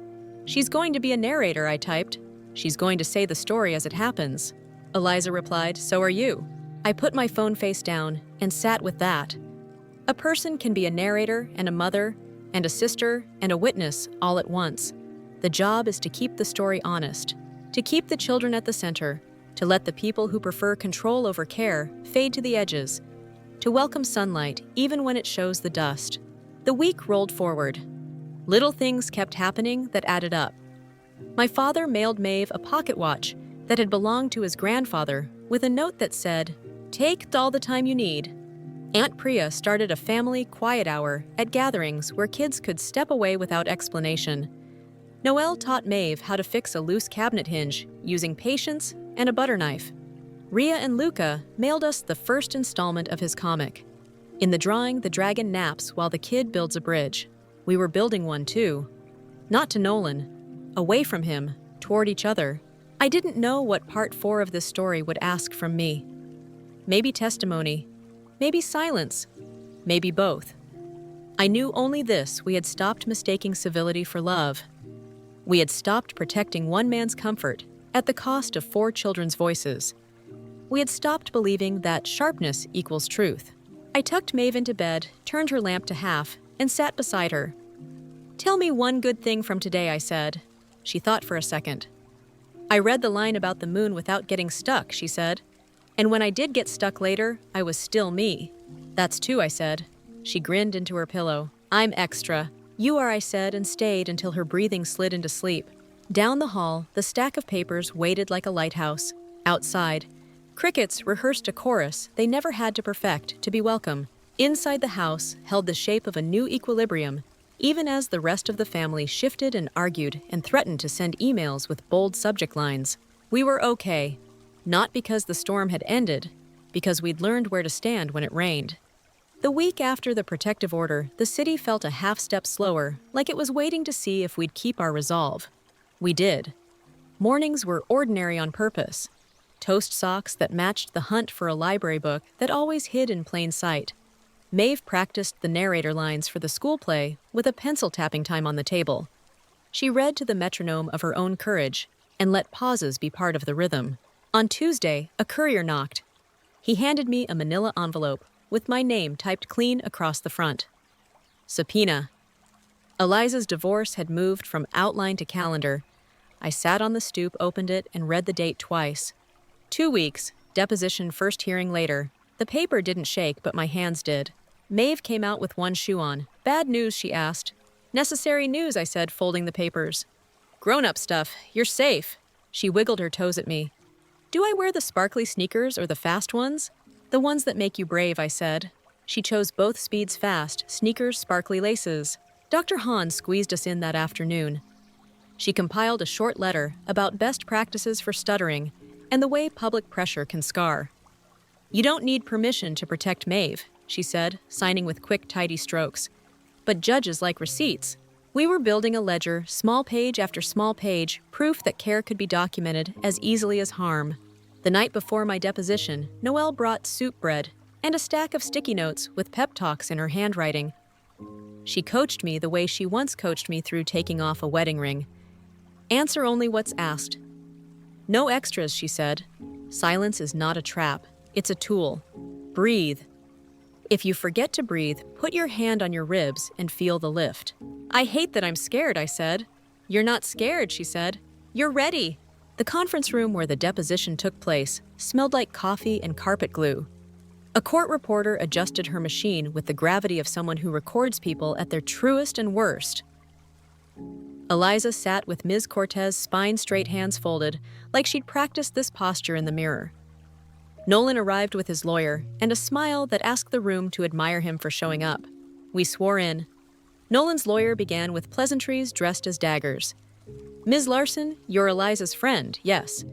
"She's going to be a narrator," I typed. "She's going to say the story as it happens." Eliza replied, "So are you." I put my phone face down and sat with that. A person can be a narrator and a mother and a sister and a witness all at once. The job is to keep the story honest, to keep the children at the center, to let the people who prefer control over care fade to the edges, to welcome sunlight even when it shows the dust. The week rolled forward. Little things kept happening that added up. My father mailed Maeve a pocket watch that had belonged to his grandfather with a note that said, "Take all the time you need." Aunt Priya started a family quiet hour at gatherings where kids could step away without explanation. Noelle taught Maeve how to fix a loose cabinet hinge using patience and a butter knife. Ria and Luca mailed us the first installment of his comic. In the drawing, the dragon naps while the kid builds a bridge. We were building one too. Not to Nolan. Away from him, toward each other. I didn't know what part 4 of this story would ask from me. Maybe testimony. Maybe silence. Maybe both. I knew only this: we had stopped mistaking civility for love. We had stopped protecting one man's comfort at the cost of 4 children's voices. We had stopped believing that sharpness equals truth. I tucked Maeve into bed, turned her lamp to half, and sat beside her. "Tell me one good thing from today," I said. She thought for a second. "I read the line about the moon without getting stuck," she said. "And when I did get stuck later, I was still me." "That's 2, I said. She grinned into her pillow. "I'm extra." "You are," I said, and stayed until her breathing slid into sleep. Down the hall, the stack of papers waited like a lighthouse. Outside, crickets rehearsed a chorus they never had to perfect to be welcome. Inside the house held the shape of a new equilibrium, even as the rest of the family shifted and argued and threatened to send emails with bold subject lines. We were okay. Not because the storm had ended, because we'd learned where to stand when it rained. The week after the protective order, the city felt a half step slower, like it was waiting to see if we'd keep our resolve. We did. Mornings were ordinary on purpose. Toast socks that matched the hunt for a library book that always hid in plain sight. Maeve practiced the narrator lines for the school play with a pencil tapping time on the table. She read to the metronome of her own courage and let pauses be part of the rhythm. On Tuesday, a courier knocked. He handed me a manila envelope with my name typed clean across the front. Subpoena. Eliza's divorce had moved from outline to calendar. I sat on the stoop, opened it, and read the date twice. 2 weeks, deposition first hearing later. The paper didn't shake, but my hands did. Maeve came out with one shoe on. Bad news, she asked. Necessary news, I said, folding the papers. Grown-up stuff. You're safe. She wiggled her toes at me. Do I wear the sparkly sneakers or the fast ones? The ones that make you brave, I said. She chose both speeds fast, sneakers, sparkly laces. Dr. Hahn squeezed us in that afternoon. She compiled a short letter about best practices for stuttering and the way public pressure can scar. You don't need permission to protect Maeve, she said, signing with quick, tidy strokes. But judges like receipts. We were building a ledger, small page after small page, proof that care could be documented as easily as harm. The night before my deposition, Noelle brought soup bread and a stack of sticky notes with pep talks in her handwriting. She coached me the way she once coached me through taking off a wedding ring. Answer only what's asked. No extras, she said. Silence is not a trap. It's a tool. Breathe. If you forget to breathe, put your hand on your ribs and feel the lift. I hate that I'm scared, I said. You're not scared, she said. You're ready. The conference room where the deposition took place smelled like coffee and carpet glue. A court reporter adjusted her machine with the gravity of someone who records people at their truest and worst. Eliza sat with Ms. Cortez, spine straight, hands folded, like she'd practiced this posture in the mirror. Nolan arrived with his lawyer and a smile that asked the room to admire him for showing up. We swore in. Nolan's lawyer began with pleasantries dressed as daggers. Ms. Larson, you're Eliza's friend, yes.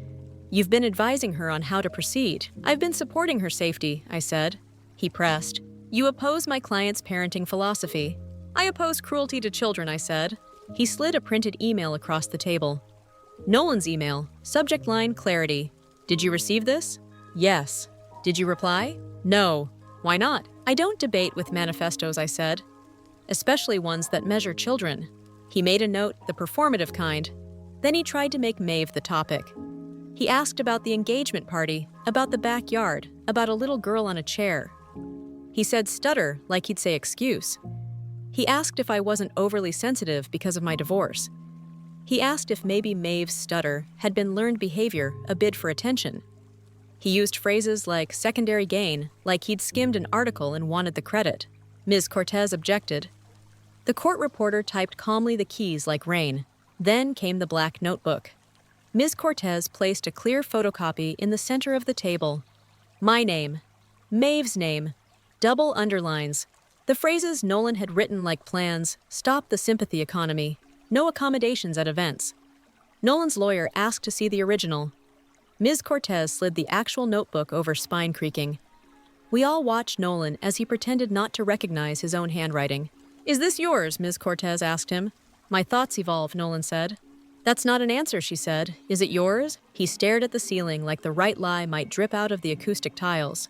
You've been advising her on how to proceed. I've been supporting her safety, I said. He pressed. You oppose my client's parenting philosophy. I oppose cruelty to children, I said. He slid a printed email across the table. Nolan's email, subject line clarity. Did you receive this? Yes. Did you reply? No. Why not? I don't debate with manifestos, I said. Especially ones that measure children. He made a note, the performative kind. Then he tried to make Maeve the topic. He asked about the engagement party, about the backyard, about a little girl on a chair. He said stutter, like he'd say excuse. He asked if I wasn't overly sensitive because of my divorce. He asked if maybe Maeve's stutter had been learned behavior, a bid for attention. He used phrases like secondary gain, like he'd skimmed an article and wanted the credit. Ms. Cortez objected. The court reporter typed calmly the keys like rain. Then came the black notebook. Ms. Cortez placed a clear photocopy in the center of the table. My name. Maeve's name. Double underlines. The phrases Nolan had written like plans: stop the sympathy economy, no accommodations at events. Nolan's lawyer asked to see the original. Ms. Cortez slid the actual notebook over, spine creaking. We all watched Nolan as he pretended not to recognize his own handwriting. Is this yours? Ms. Cortez asked him. My thoughts evolve, Nolan said. That's not an answer, she said. Is it yours? He stared at the ceiling like the right lie might drip out of the acoustic tiles.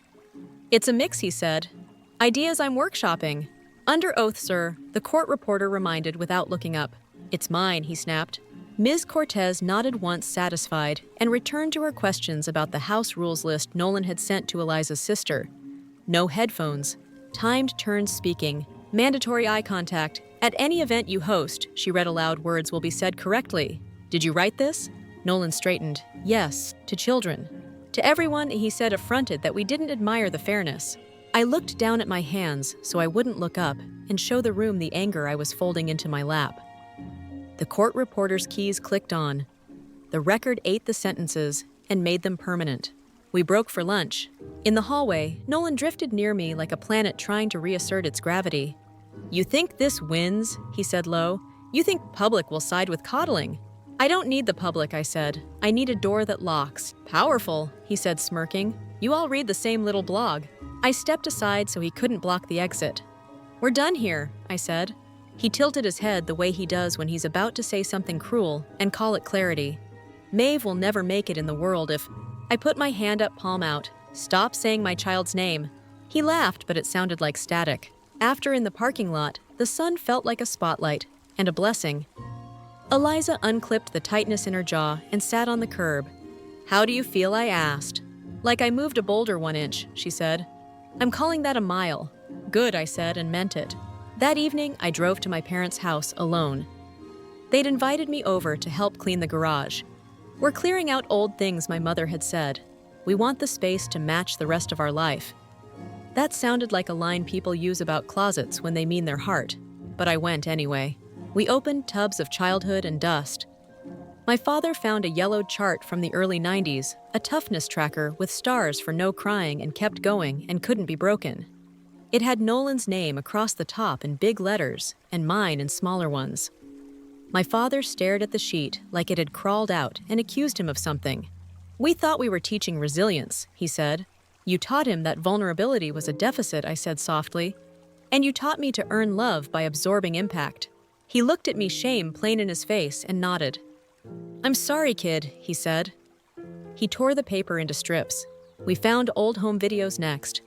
It's a mix, he said. Ideas I'm workshopping. Under oath, sir, the court reporter reminded without looking up. It's mine, he snapped. Ms. Cortez nodded once, satisfied, and returned to her questions about the house rules list Nolan had sent to Eliza's sister. No headphones. Timed turns speaking. Mandatory eye contact. At any event you host, she read aloud, words will be said correctly. Did you write this? Nolan straightened. Yes, to children. To everyone, he said, affronted that we didn't admire the fairness. I looked down at my hands so I wouldn't look up and show the room the anger I was folding into my lap. The court reporter's keys clicked on. The record ate the sentences and made them permanent. We broke for lunch. In the hallway, Nolan drifted near me like a planet trying to reassert its gravity. You think this wins? He said low. You think public will side with coddling? I don't need the public, I said. I need a door that locks. Powerful, he said, smirking. You all read the same little blog. I stepped aside so he couldn't block the exit. We're done here, I said. He tilted his head the way he does when he's about to say something cruel and call it clarity. Maeve will never make it in the world if... I put my hand up, palm out. Stop saying my child's name. He laughed, but it sounded like static. After, in the parking lot, the sun felt like a spotlight and a blessing. Eliza unclipped the tightness in her jaw and sat on the curb. How do you feel? I asked. Like I moved a boulder 1 inch, she said. I'm calling that a mile. Good, I said, and meant it. That evening, I drove to my parents' house alone. They'd invited me over to help clean the garage. We're clearing out old things, my mother had said. We want the space to match the rest of our life. That sounded like a line people use about closets when they mean their heart, but I went anyway. We opened tubs of childhood and dust. My father found a yellowed chart from the early 90s, a toughness tracker with stars for no crying, and kept going and couldn't be broken. It had Nolan's name across the top in big letters and mine in smaller ones. My father stared at the sheet like it had crawled out and accused him of something. We thought we were teaching resilience, he said. You taught him that vulnerability was a deficit, I said softly. And you taught me to earn love by absorbing impact. He looked at me, shame plain in his face, and nodded. I'm sorry, kid, he said. He tore the paper into strips. We found old home videos next.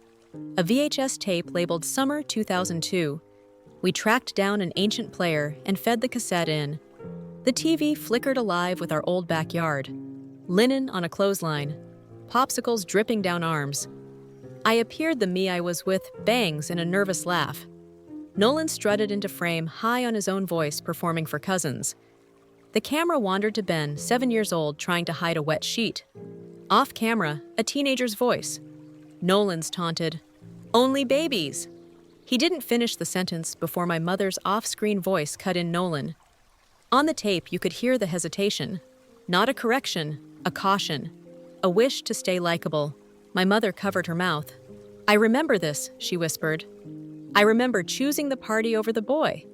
A VHS tape labeled Summer 2002. We tracked down an ancient player and fed the cassette in. The TV flickered alive with our old backyard. Linen on a clothesline. Popsicles dripping down arms. I appeared the me I was with, bangs and a nervous laugh. Nolan strutted into frame, high on his own voice, performing for cousins. The camera wandered to Ben, 7 years old, trying to hide a wet sheet. Off camera, a teenager's voice. Nolan's taunted, "Only babies." He didn't finish the sentence before my mother's off-screen voice cut in Nolan. On the tape, you could hear the hesitation. Not a correction, a caution. A wish to stay likable. My mother covered her mouth. I remember this, she whispered. I remember choosing the party over the boy.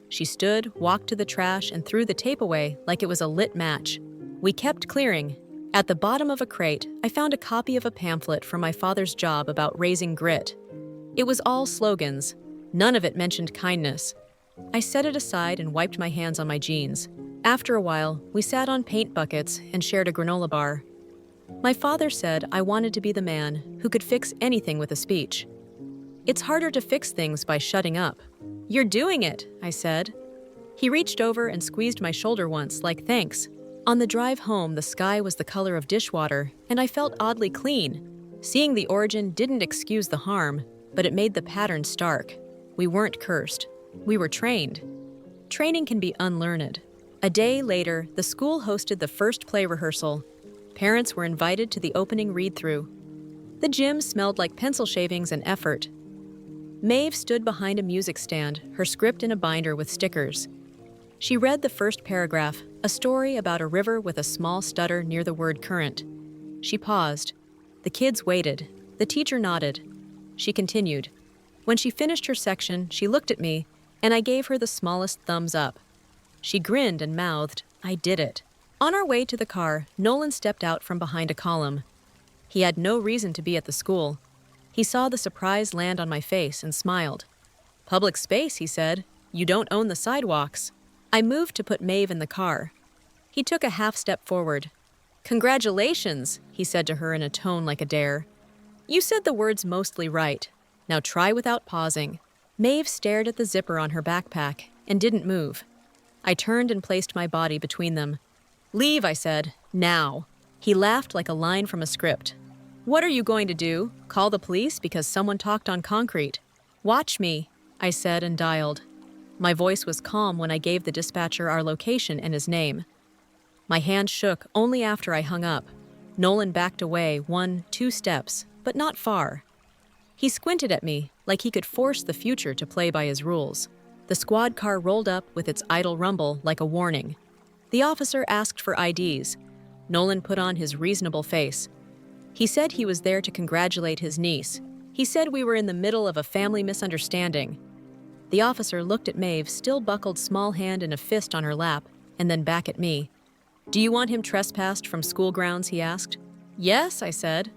She stood, walked to the trash, and threw the tape away like it was a lit match. We kept clearing. At the bottom of a crate, I found a copy of a pamphlet from my father's job about raising grit. It was all slogans. None of it mentioned kindness. I set it aside and wiped my hands on my jeans. After a while, we sat on paint buckets and shared a granola bar. My father said I wanted to be the man who could fix anything with a speech. It's harder to fix things by shutting up. You're doing it, I said. He reached over and squeezed my shoulder once, like thanks. On the drive home, the sky was the color of dishwater, and I felt oddly clean. Seeing the origin didn't excuse the harm, but it made the pattern stark. We weren't cursed. We were trained. Training can be unlearned. A day later, the school hosted the first play rehearsal. Parents were invited to the opening read-through. The gym smelled like pencil shavings and effort. Maeve stood behind a music stand, her script in a binder with stickers. She read the first paragraph, a story about a river with a small stutter near the word current. She paused. The kids waited. The teacher nodded. She continued. When she finished her section, she looked at me, and I gave her the smallest thumbs up. She grinned and mouthed, I did it. On our way to the car, Nolan stepped out from behind a column. He had no reason to be at the school. He saw the surprise land on my face and smiled. Public space, he said. You don't own the sidewalks. I moved to put Maeve in the car. He took a half step forward. Congratulations, he said to her in a tone like a dare. You said the words mostly right. Now try without pausing. Maeve stared at the zipper on her backpack and didn't move. I turned and placed my body between them. Leave, I said. Now. He laughed like a line from a script. What are you going to do? Call the police because someone talked on concrete? Watch me, I said and dialed. My voice was calm when I gave the dispatcher our location and his name. My hand shook only after I hung up. Nolan backed away 1-2 steps, but not far. He squinted at me like he could force the future to play by his rules. The squad car rolled up with its idle rumble like a warning. The officer asked for IDs. Nolan put on his reasonable face. He said he was there to congratulate his niece. He said we were in the middle of a family misunderstanding. The officer looked at Maeve, still buckled small hand in a fist on her lap, and then back at me. Do you want him trespassed from school grounds, he asked. Yes, I said.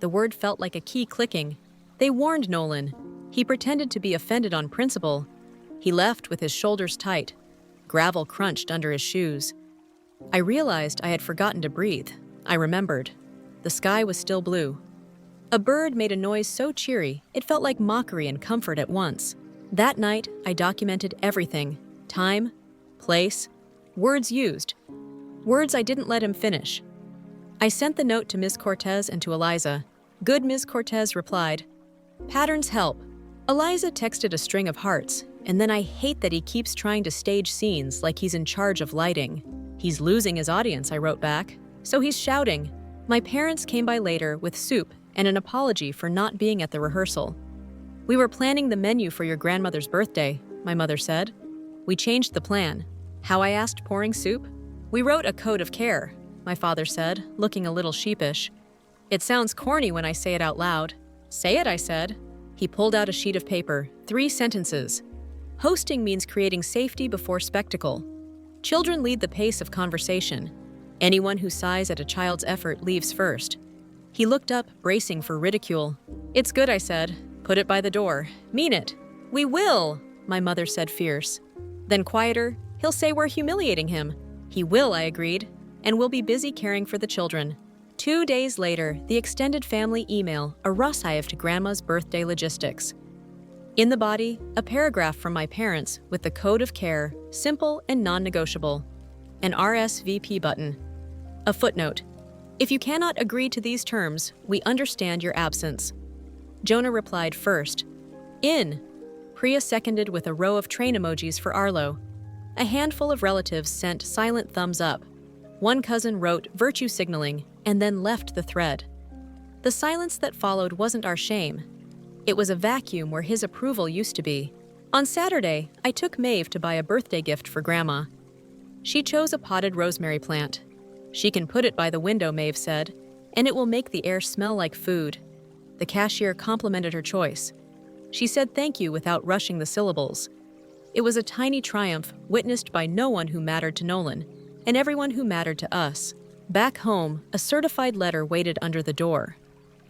The word felt like a key clicking. They warned Nolan. He pretended to be offended on principle. He left with his shoulders tight. Gravel crunched under his shoes. I realized I had forgotten to breathe. I remembered. The sky was still blue. A bird made a noise so cheery, it felt like mockery and comfort at once. That night, I documented everything: time, place, words used, words I didn't let him finish. I sent the note to Ms. Cortez and to Eliza. Good Ms. Cortez replied, "Patterns help." Eliza texted a string of hearts, and then I hate that he keeps trying to stage scenes like he's in charge of lighting. He's losing his audience, I wrote back. So he's shouting. My parents came by later with soup and an apology for not being at the rehearsal. We were planning the menu for your grandmother's birthday, my mother said. We changed the plan. How, I asked, pouring soup? We wrote a code of care, my father said, looking a little sheepish. It sounds corny when I say it out loud. Say it, I said. He pulled out a sheet of paper, 3 sentences. Hosting means creating safety before spectacle. Children lead the pace of conversation. Anyone who sighs at a child's effort leaves first. He looked up, bracing for ridicule. It's good, I said. Put it by the door. Mean it. We will, my mother said, fierce. Then quieter, he'll say we're humiliating him. He will, I agreed, and we'll be busy caring for the children. 2 days later, the extended family email arrived to Grandma's birthday logistics. In the body, a paragraph from my parents with the code of care, simple and non-negotiable. An RSVP button. A footnote. If you cannot agree to these terms, we understand your absence. Jonah replied first. In. Priya seconded with a row of train emojis for Arlo. A handful of relatives sent silent thumbs up. One cousin wrote virtue signaling and then left the thread. The silence that followed wasn't our shame. It was a vacuum where his approval used to be. On Saturday, I took Maeve to buy a birthday gift for Grandma. She chose a potted rosemary plant. She can put it by the window, Maeve said, and it will make the air smell like food. The cashier complimented her choice. She said thank you without rushing the syllables. It was a tiny triumph witnessed by no one who mattered to Nolan, and everyone who mattered to us. Back home, a certified letter waited under the door.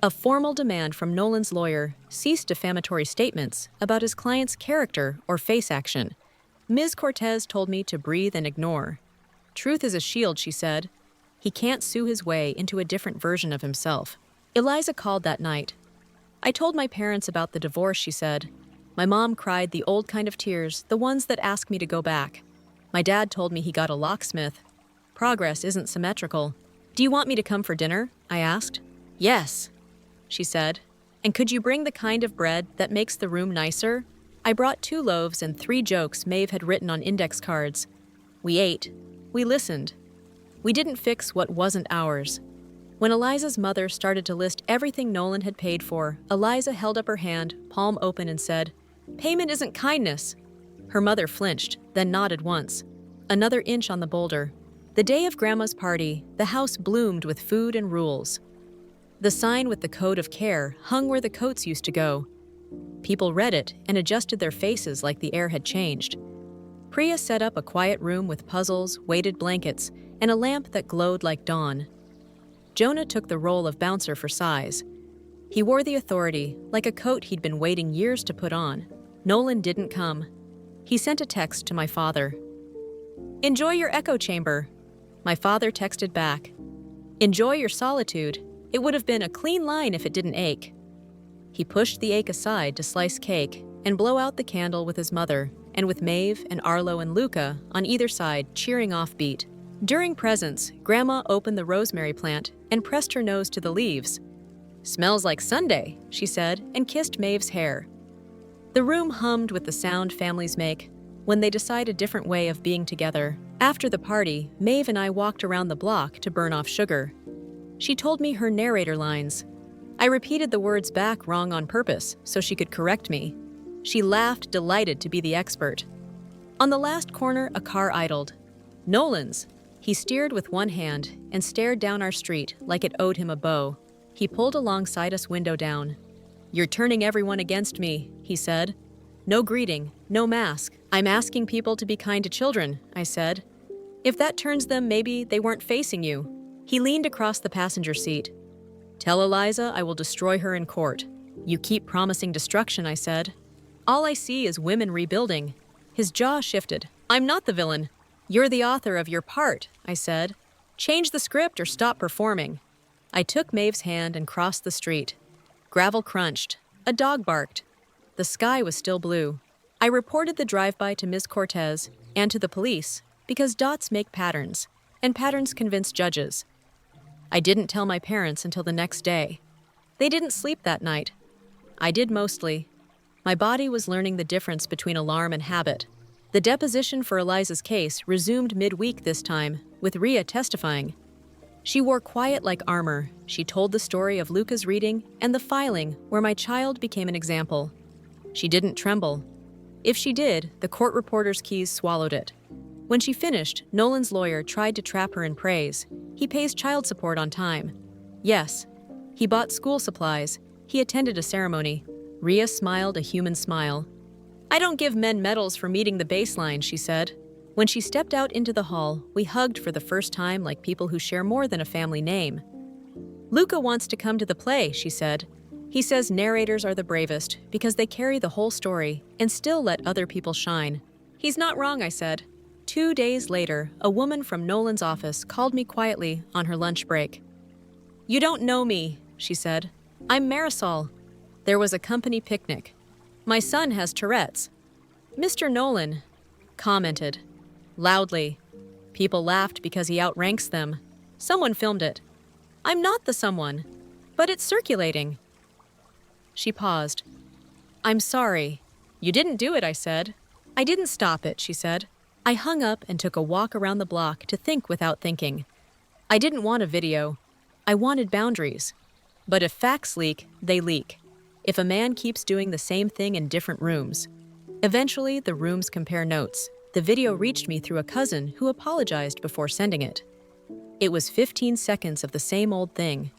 A formal demand from Nolan's lawyer ceased defamatory statements about his client's character or face action. Ms. Cortez told me to breathe and ignore. Truth is a shield, she said. He can't sue his way into a different version of himself. Eliza called that night. I told my parents about the divorce, she said. My mom cried the old kind of tears, the ones that ask me to go back. My dad told me he got a locksmith. Progress isn't symmetrical. Do you want me to come for dinner? I asked. Yes, she said. And could you bring the kind of bread that makes the room nicer? I brought 2 loaves and 3 jokes Maeve had written on index cards. We ate. We listened. We didn't fix what wasn't ours. When Eliza's mother started to list everything Nolan had paid for, Eliza held up her hand, palm open, and said, "Payment isn't kindness." Her mother flinched, then nodded once. Another inch on the boulder. The day of Grandma's party, the house bloomed with food and rules. The sign with the code of care hung where the coats used to go. People read it and adjusted their faces like the air had changed. Priya set up a quiet room with puzzles, weighted blankets, and a lamp that glowed like dawn. Jonah took the role of bouncer for size. He wore the authority, like a coat he'd been waiting years to put on. Nolan didn't come. He sent a text to my father. "Enjoy your echo chamber." My father texted back. "Enjoy your solitude. It would have been a clean line if it didn't ache." He pushed the ache aside to slice cake and blow out the candle with his mother, and with Maeve and Arlo and Luca on either side cheering offbeat. During presents, Grandma opened the rosemary plant and pressed her nose to the leaves. "Smells like Sunday," she said, and kissed Maeve's hair. The room hummed with the sound families make when they decide a different way of being together. After the party, Maeve and I walked around the block to burn off sugar. She told me her narrator lines. I repeated the words back wrong on purpose so she could correct me. She laughed, delighted to be the expert. On the last corner, a car idled. Nolan's. He steered with one hand and stared down our street like it owed him a bow. He pulled alongside us, window down. "You're turning everyone against me," he said. "No greeting, no mask. I'm asking people to be kind to children," I said. "If that turns them, maybe they weren't facing you." He leaned across the passenger seat. "Tell Eliza I will destroy her in court." "You keep promising destruction," I said. "All I see is women rebuilding." His jaw shifted. I'm not the villain. You're the author of your part, I said. Change the script or stop performing. I took Maeve's hand and crossed the street. Gravel crunched. A dog barked. The sky was still blue. I reported the drive-by to Ms. Cortez and to the police because dots make patterns, and patterns convince judges. I didn't tell my parents until the next day. They didn't sleep that night. I did mostly. My body was learning the difference between alarm and habit. The deposition for Eliza's case resumed midweek this time, with Rhea testifying. She wore quiet like armor. She told the story of Luca's reading and the filing where my child became an example. She didn't tremble. If she did, the court reporter's keys swallowed it. When she finished, Nolan's lawyer tried to trap her in praise. He pays child support on time. Yes. He bought school supplies. He attended a ceremony. Rhea smiled a human smile. I don't give men medals for meeting the baseline, she said. When she stepped out into the hall, we hugged for the first time like people who share more than a family name. Luca wants to come to the play, she said. He says narrators are the bravest because they carry the whole story and still let other people shine. He's not wrong, I said. 2 days later, a woman from Nolan's office called me quietly on her lunch break. You don't know me, she said. I'm Marisol. There was a company picnic. My son has Tourette's. Mr. Nolan commented loudly. People laughed because he outranks them. Someone filmed it. I'm not the someone, but it's circulating. She paused. I'm sorry. You didn't do it, I said. I didn't stop it, she said. I hung up and took a walk around the block to think without thinking. I didn't want a video. I wanted boundaries. But if facts leak, they leak. If a man keeps doing the same thing in different rooms. Eventually, the rooms compare notes. The video reached me through a cousin who apologized before sending it. It was 15 seconds of the same old thing.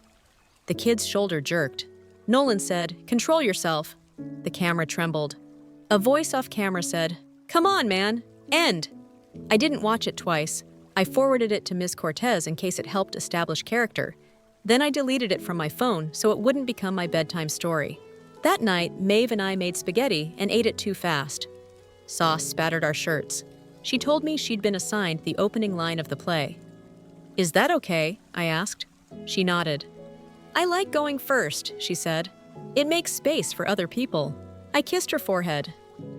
The kid's shoulder jerked. Nolan said, "Control yourself." The camera trembled. A voice off camera said, "Come on, man, end." I didn't watch it twice. I forwarded it to Ms. Cortez in case it helped establish character. Then I deleted it from my phone so it wouldn't become my bedtime story. That night, Maeve and I made spaghetti and ate it too fast. Sauce spattered our shirts. She told me she'd been assigned the opening line of the play. Is that okay? I asked. She nodded. I like going first, she said. It makes space for other people. I kissed her forehead.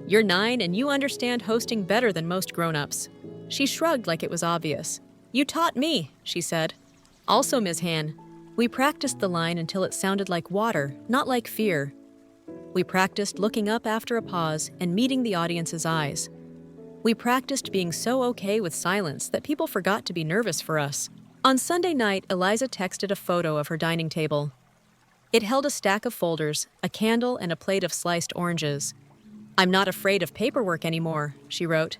You're 9 and you understand hosting better than most grown-ups. She shrugged like it was obvious. You taught me, she said. Also, Ms. Han, we practiced the line until it sounded like water, not like fear. We practiced looking up after a pause and meeting the audience's eyes. We practiced being so okay with silence that people forgot to be nervous for us. On Sunday night, Eliza texted a photo of her dining table. It held a stack of folders, a candle, and a plate of sliced oranges. I'm not afraid of paperwork anymore, she wrote.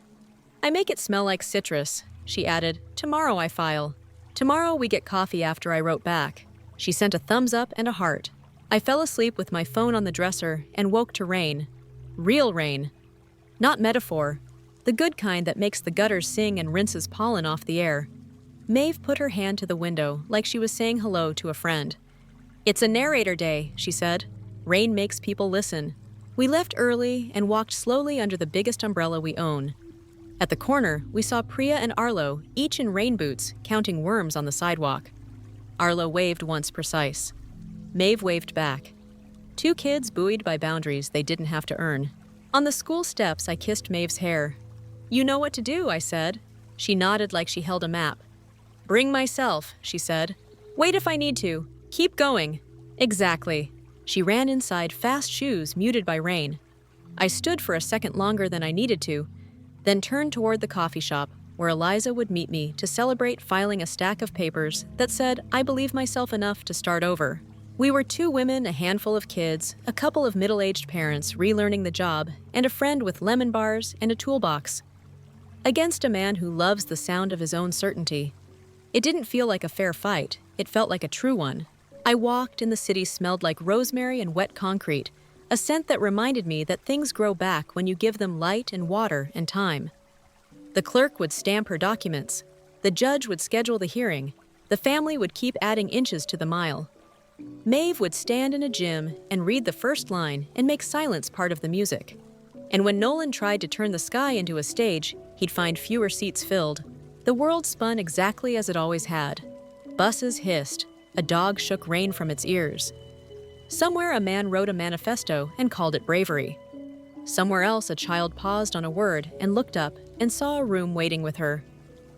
I make it smell like citrus, she added. Tomorrow I file. Tomorrow we get coffee after I wrote back. She sent a thumbs up and a heart. I fell asleep with my phone on the dresser and woke to rain. Real rain. Not metaphor. The good kind that makes the gutters sing and rinses pollen off the air. Maeve put her hand to the window like she was saying hello to a friend. It's a narrator day, she said. Rain makes people listen. We left early and walked slowly under the biggest umbrella we own. At the corner, we saw Priya and Arlo, each in rain boots, counting worms on the sidewalk. Arlo waved once precise. Maeve waved back. 2 kids buoyed by boundaries they didn't have to earn. On the school steps, I kissed Maeve's hair. You know what to do, I said. She nodded like she held a map. Bring myself, she said. Wait if I need to. Keep going. Exactly. She ran inside fast shoes muted by rain. I stood for a second longer than I needed to, then turned toward the coffee shop where Eliza would meet me to celebrate filing a stack of papers that said I believe myself enough to start over. We were 2 women, a handful of kids, a couple of middle-aged parents relearning the job, and a friend with lemon bars and a toolbox. Against a man who loves the sound of his own certainty. It didn't feel like a fair fight. It felt like a true one. I walked and the city smelled like rosemary and wet concrete, a scent that reminded me that things grow back when you give them light and water and time. The clerk would stamp her documents. The judge would schedule the hearing. The family would keep adding inches to the mile. Maeve would stand in a gym and read the first line and make silence part of the music. And when Nolan tried to turn the sky into a stage, he'd find fewer seats filled. The world spun exactly as it always had. Buses hissed. A dog shook rain from its ears. Somewhere a man wrote a manifesto and called it bravery. Somewhere else a child paused on a word and looked up and saw a room waiting with her.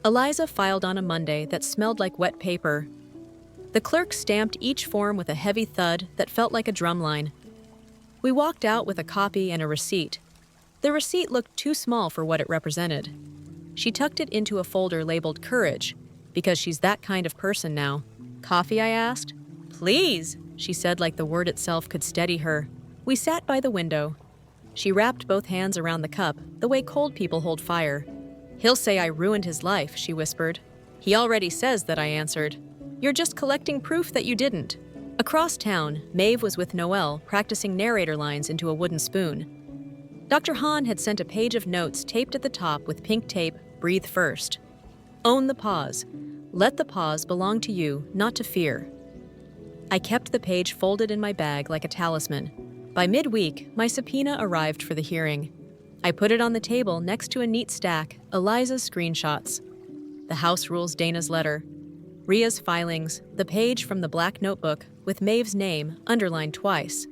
Eliza filed on a Monday that smelled like wet paper. The clerk stamped each form with a heavy thud that felt like a drumline. We walked out with a copy and a receipt. The receipt looked too small for what it represented. She tucked it into a folder labeled Courage, because she's that kind of person now. Coffee, I asked. Please, she said like the word itself could steady her. We sat by the window. She wrapped both hands around the cup, the way cold people hold fire. He'll say I ruined his life, she whispered. He already says that, I answered. You're just collecting proof that you didn't. Across town, Maeve was with Noelle practicing narrator lines into a wooden spoon. Dr. Hahn had sent a page of notes taped at the top with pink tape, breathe first. Own the pause. Let the pause belong to you, not to fear. I kept the page folded in my bag like a talisman. By midweek, my subpoena arrived for the hearing. I put it on the table next to a neat stack, Eliza's screenshots. The House Rules Dana's letter. Ria's filings, the page from the black notebook with Maeve's name underlined twice.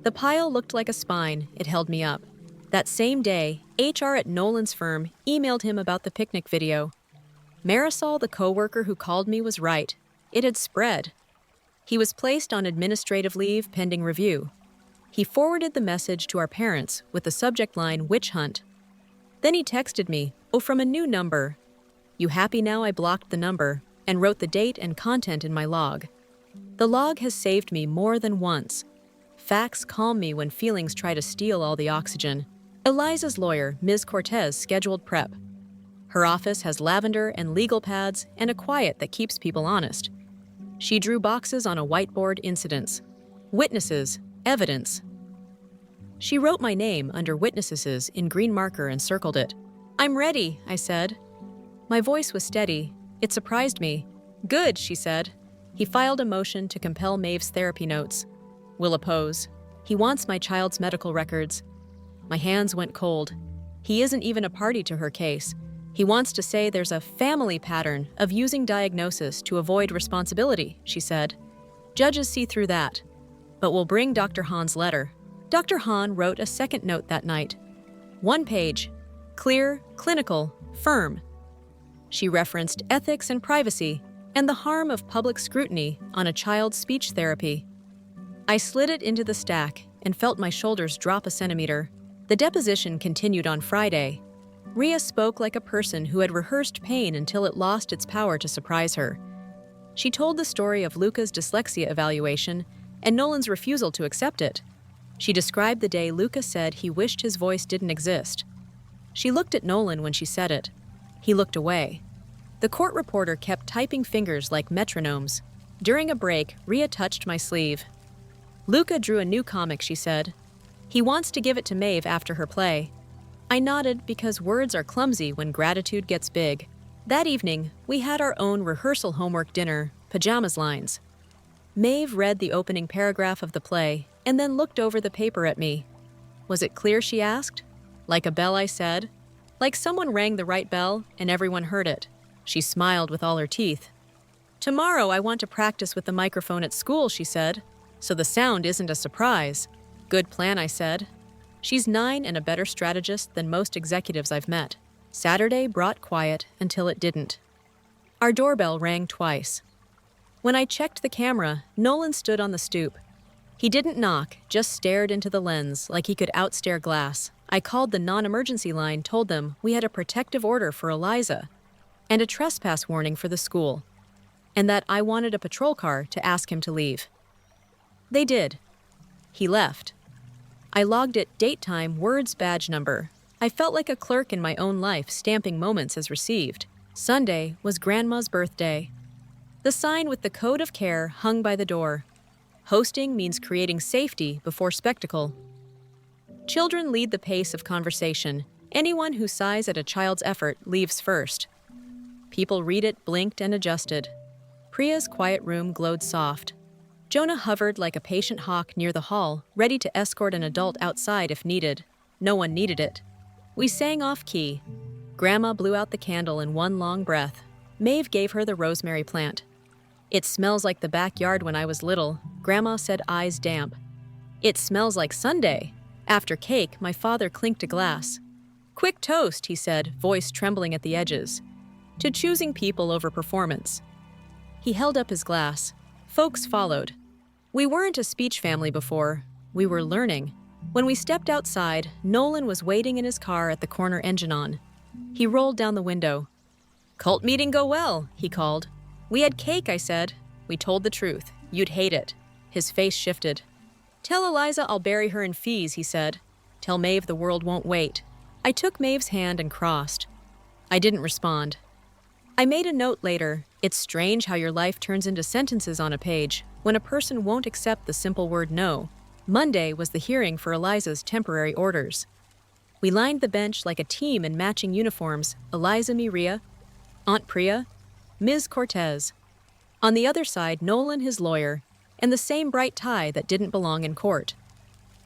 The pile looked like a spine, it held me up. That same day, HR at Nolan's firm emailed him about the picnic video. Marisol, the coworker who called me, was right. It had spread. He was placed on administrative leave pending review. He forwarded the message to our parents with the subject line, Witch Hunt. Then he texted me, from a new number. You happy now I blocked the number and wrote the date and content in my log. The log has saved me more than once. Facts calm me when feelings try to steal all the oxygen. Eliza's lawyer, Ms. Cortez, scheduled prep. Her office has lavender and legal pads and a quiet that keeps people honest. She drew boxes on a whiteboard, incidents, witnesses, evidence. She wrote my name under witnesses in green marker and circled it. I'm ready, I said. My voice was steady. It surprised me. Good, she said. He filed a motion to compel Maeve's therapy notes. Will oppose. He wants my child's medical records. My hands went cold. He isn't even a party to her case. He wants to say there's a family pattern of using diagnosis to avoid responsibility, she said. Judges see through that. But we'll bring Dr. Hahn's letter. Dr. Hahn wrote a second note that night. 1 page. Clear, clinical, firm. She referenced ethics and privacy and the harm of public scrutiny on a child's speech therapy. I slid it into the stack and felt my shoulders drop a centimeter. The deposition continued on Friday. Ria spoke like a person who had rehearsed pain until it lost its power to surprise her. She told the story of Luca's dyslexia evaluation and Nolan's refusal to accept it. She described the day Luca said he wished his voice didn't exist. She looked at Nolan when she said it. He looked away. The court reporter kept typing fingers like metronomes. During a break, Ria touched my sleeve. Luca drew a new comic, she said. He wants to give it to Maeve after her play. I nodded because words are clumsy when gratitude gets big. That evening, we had our own rehearsal homework dinner, pajamas lines. Maeve read the opening paragraph of the play and then looked over the paper at me. Was it clear, she asked? Like a bell, I said. Like someone rang the right bell and everyone heard it. She smiled with all her teeth. Tomorrow I want to practice with the microphone at school, she said, so the sound isn't a surprise. Good plan, I said. She's 9 and a better strategist than most executives I've met. Saturday brought quiet until it didn't. Our doorbell rang twice. When I checked the camera, Nolan stood on the stoop. He didn't knock, just stared into the lens like he could outstare glass. I called the non-emergency line, told them we had a protective order for Eliza and a trespass warning for the school, and that I wanted a patrol car to ask him to leave. They did. He left. I logged it, date time, words, badge number. I felt like a clerk in my own life, stamping moments as received. Sunday was Grandma's birthday. The sign with the code of care hung by the door. Hosting means creating safety before spectacle. Children lead the pace of conversation. Anyone who sighs at a child's effort leaves first. People read it, blinked, and adjusted. Priya's quiet room glowed soft. Jonah hovered like a patient hawk near the hall, ready to escort an adult outside if needed. No one needed it. We sang off-key. Grandma blew out the candle in one long breath. Maeve gave her the rosemary plant. "It smells like the backyard when I was little," Grandma said, eyes damp. "It smells like Sunday." After cake, my father clinked a glass. "Quick toast," he said, voice trembling at the edges. "To choosing people over performance." He held up his glass. Folks followed. We weren't a speech family before. We were learning. When we stepped outside, Nolan was waiting in his car at the corner engine on. He rolled down the window. "Cult meeting go well," he called. "We had cake," I said. "We told the truth. You'd hate it." His face shifted. "Tell Eliza I'll bury her in fees," he said. "Tell Maeve the world won't wait." I took Maeve's hand and crossed. I didn't respond. I made a note later. It's strange how your life turns into sentences on a page when a person won't accept the simple word no. Monday was the hearing for Eliza's temporary orders. We lined the bench like a team in matching uniforms: Eliza Miria, Aunt Priya, Ms. Cortez. On the other side, Nolan, his lawyer, and the same bright tie that didn't belong in court.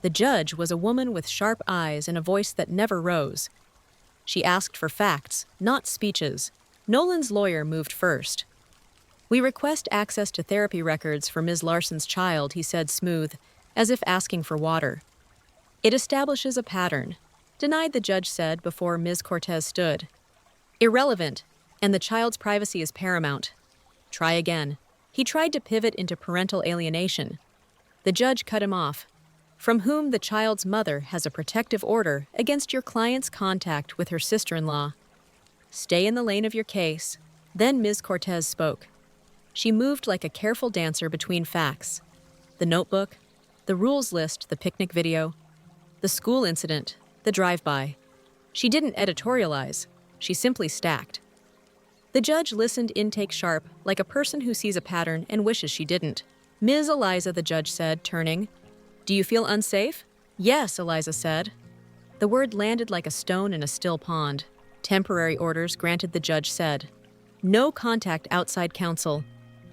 The judge was a woman with sharp eyes and a voice that never rose. She asked for facts, not speeches. Nolan's lawyer moved first. "We request access to therapy records for Ms. Larson's child," he said, smooth, as if asking for water. "It establishes a pattern," denied, the judge said before Ms. Cortez stood. "Irrelevant, and the child's privacy is paramount." Try again. He tried to pivot into parental alienation. The judge cut him off. "From whom the child's mother has a protective order against your client's contact with her sister-in-law." "Stay in the lane of your case." Then Ms. Cortez spoke. She moved like a careful dancer between facts. The notebook, the rules list, the picnic video, the school incident, the drive-by. She didn't editorialize. She simply stacked. The judge listened, intake sharp, like a person who sees a pattern and wishes she didn't. "Ms. Eliza," the judge said, turning. "Do you feel unsafe?" "Yes," Eliza said. The word landed like a stone in a still pond. "Temporary orders granted," the judge said. "No contact outside counsel.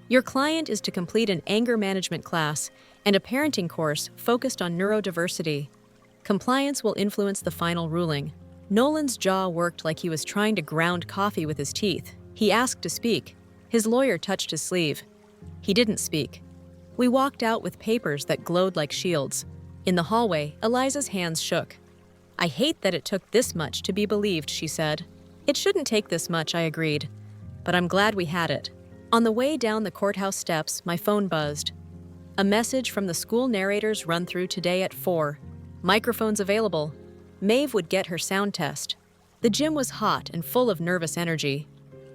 Your client is to complete an anger management class and a parenting course focused on neurodiversity. Compliance will influence the final ruling." Nolan's jaw worked like he was trying to ground coffee with his teeth. He asked to speak. His lawyer touched his sleeve. He didn't speak. We walked out with papers that glowed like shields. In the hallway, Eliza's hands shook. "I hate that it took this much to be believed," she said. "It shouldn't take this much," I agreed. "But I'm glad we had it." On the way down the courthouse steps, my phone buzzed. A message from the school narrator's run-through today at 4. Microphones available. Maeve would get her sound test. The gym was hot and full of nervous energy.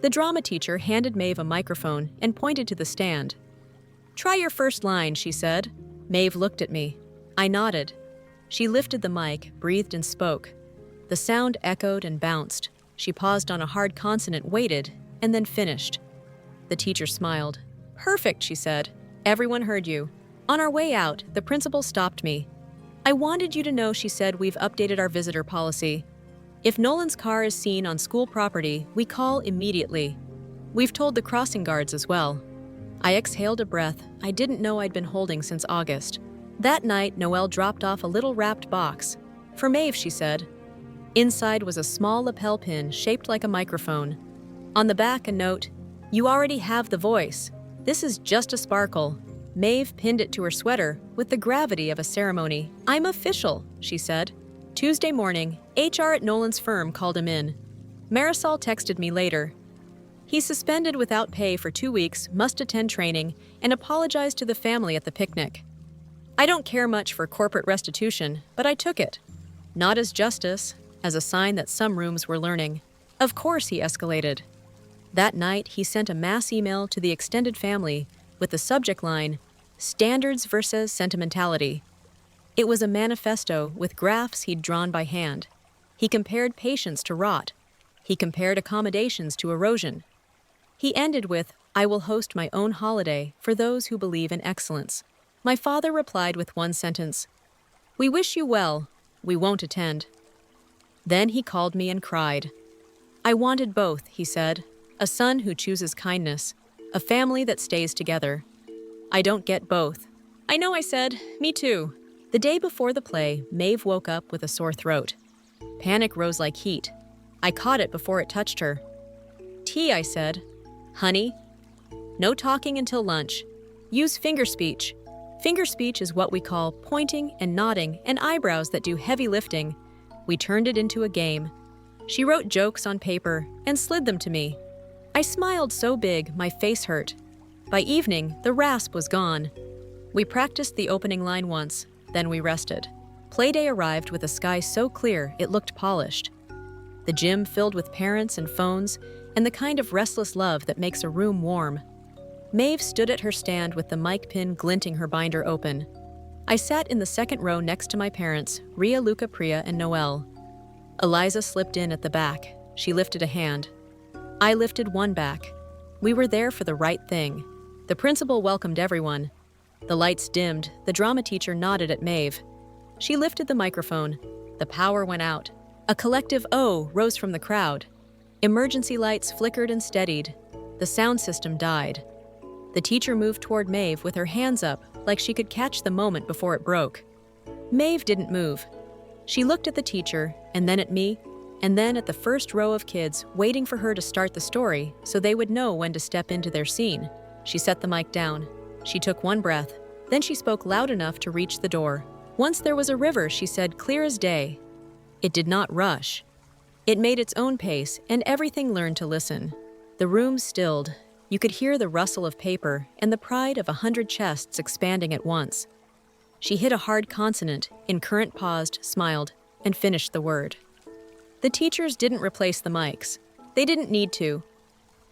The drama teacher handed Maeve a microphone and pointed to the stand. "Try your first line," she said. Maeve looked at me. I nodded. She lifted the mic, breathed and spoke. The sound echoed and bounced. She paused on a hard consonant, waited, and then finished. The teacher smiled. "Perfect," she said. "Everyone heard you." On our way out, the principal stopped me. "I wanted you to know," she said, "we've updated our visitor policy. If Nolan's car is seen on school property, we call immediately. We've told the crossing guards as well." I exhaled a breath I didn't know I'd been holding since August. That night, Noelle dropped off a little wrapped box. "For Maeve," she said. Inside was a small lapel pin shaped like a microphone. On the back, a note, "You already have the voice. This is just a sparkle." Maeve pinned it to her sweater with the gravity of a ceremony. "I'm official," she said. Tuesday morning, HR at Nolan's firm called him in. Marisol texted me later. "He's suspended without pay for 2 weeks, must attend training, and apologized to the family at the picnic." I don't care much for corporate restitution, but I took it. Not as justice, as a sign that some rooms were learning. Of course, he escalated. That night, he sent a mass email to the extended family with the subject line, "Standards versus Sentimentality." It was a manifesto with graphs he'd drawn by hand. He compared patience to rot. He compared accommodations to erosion. He ended with, "I will host my own holiday for those who believe in excellence." My father replied with one sentence, "We wish you well. We won't attend." Then he called me and cried. "I wanted both," he said. "A son who chooses kindness, a family that stays together. I don't get both." "I know," I said. "Me too." The day before the play, Maeve woke up with a sore throat. Panic rose like heat. I caught it before it touched her. "Tea," I said. "Honey?" "No talking until lunch. Use finger speech." Finger speech is what we call pointing and nodding and eyebrows that do heavy lifting. We turned it into a game. She wrote jokes on paper and slid them to me. I smiled so big my face hurt. By evening, the rasp was gone. We practiced the opening line once, then we rested. Playday arrived with a sky so clear it looked polished. The gym filled with parents and phones, and the kind of restless love that makes a room warm. Maeve stood at her stand with the mic pin glinting her binder open. I sat in the second row next to my parents, Ria, Luca, Priya, and Noelle. Eliza slipped in at the back. She lifted a hand. I lifted one back. We were there for the right thing. The principal welcomed everyone. The lights dimmed. The drama teacher nodded at Maeve. She lifted the microphone. The power went out. A collective "oh" rose from the crowd. Emergency lights flickered and steadied. The sound system died. The teacher moved toward Maeve with her hands up like she could catch the moment before it broke. Maeve didn't move. She looked at the teacher, and then at me, and then at the first row of kids waiting for her to start the story so they would know when to step into their scene. She set the mic down. She took one breath. Then she spoke loud enough to reach the door. "Once there was a river," she said, clear as day. It did not rush. It made its own pace, and everything learned to listen. The room stilled. You could hear the rustle of paper and the pride of 100 chests expanding at once. She hit a hard consonant, Current paused, smiled, and finished the word. The teachers didn't replace the mics. They didn't need to.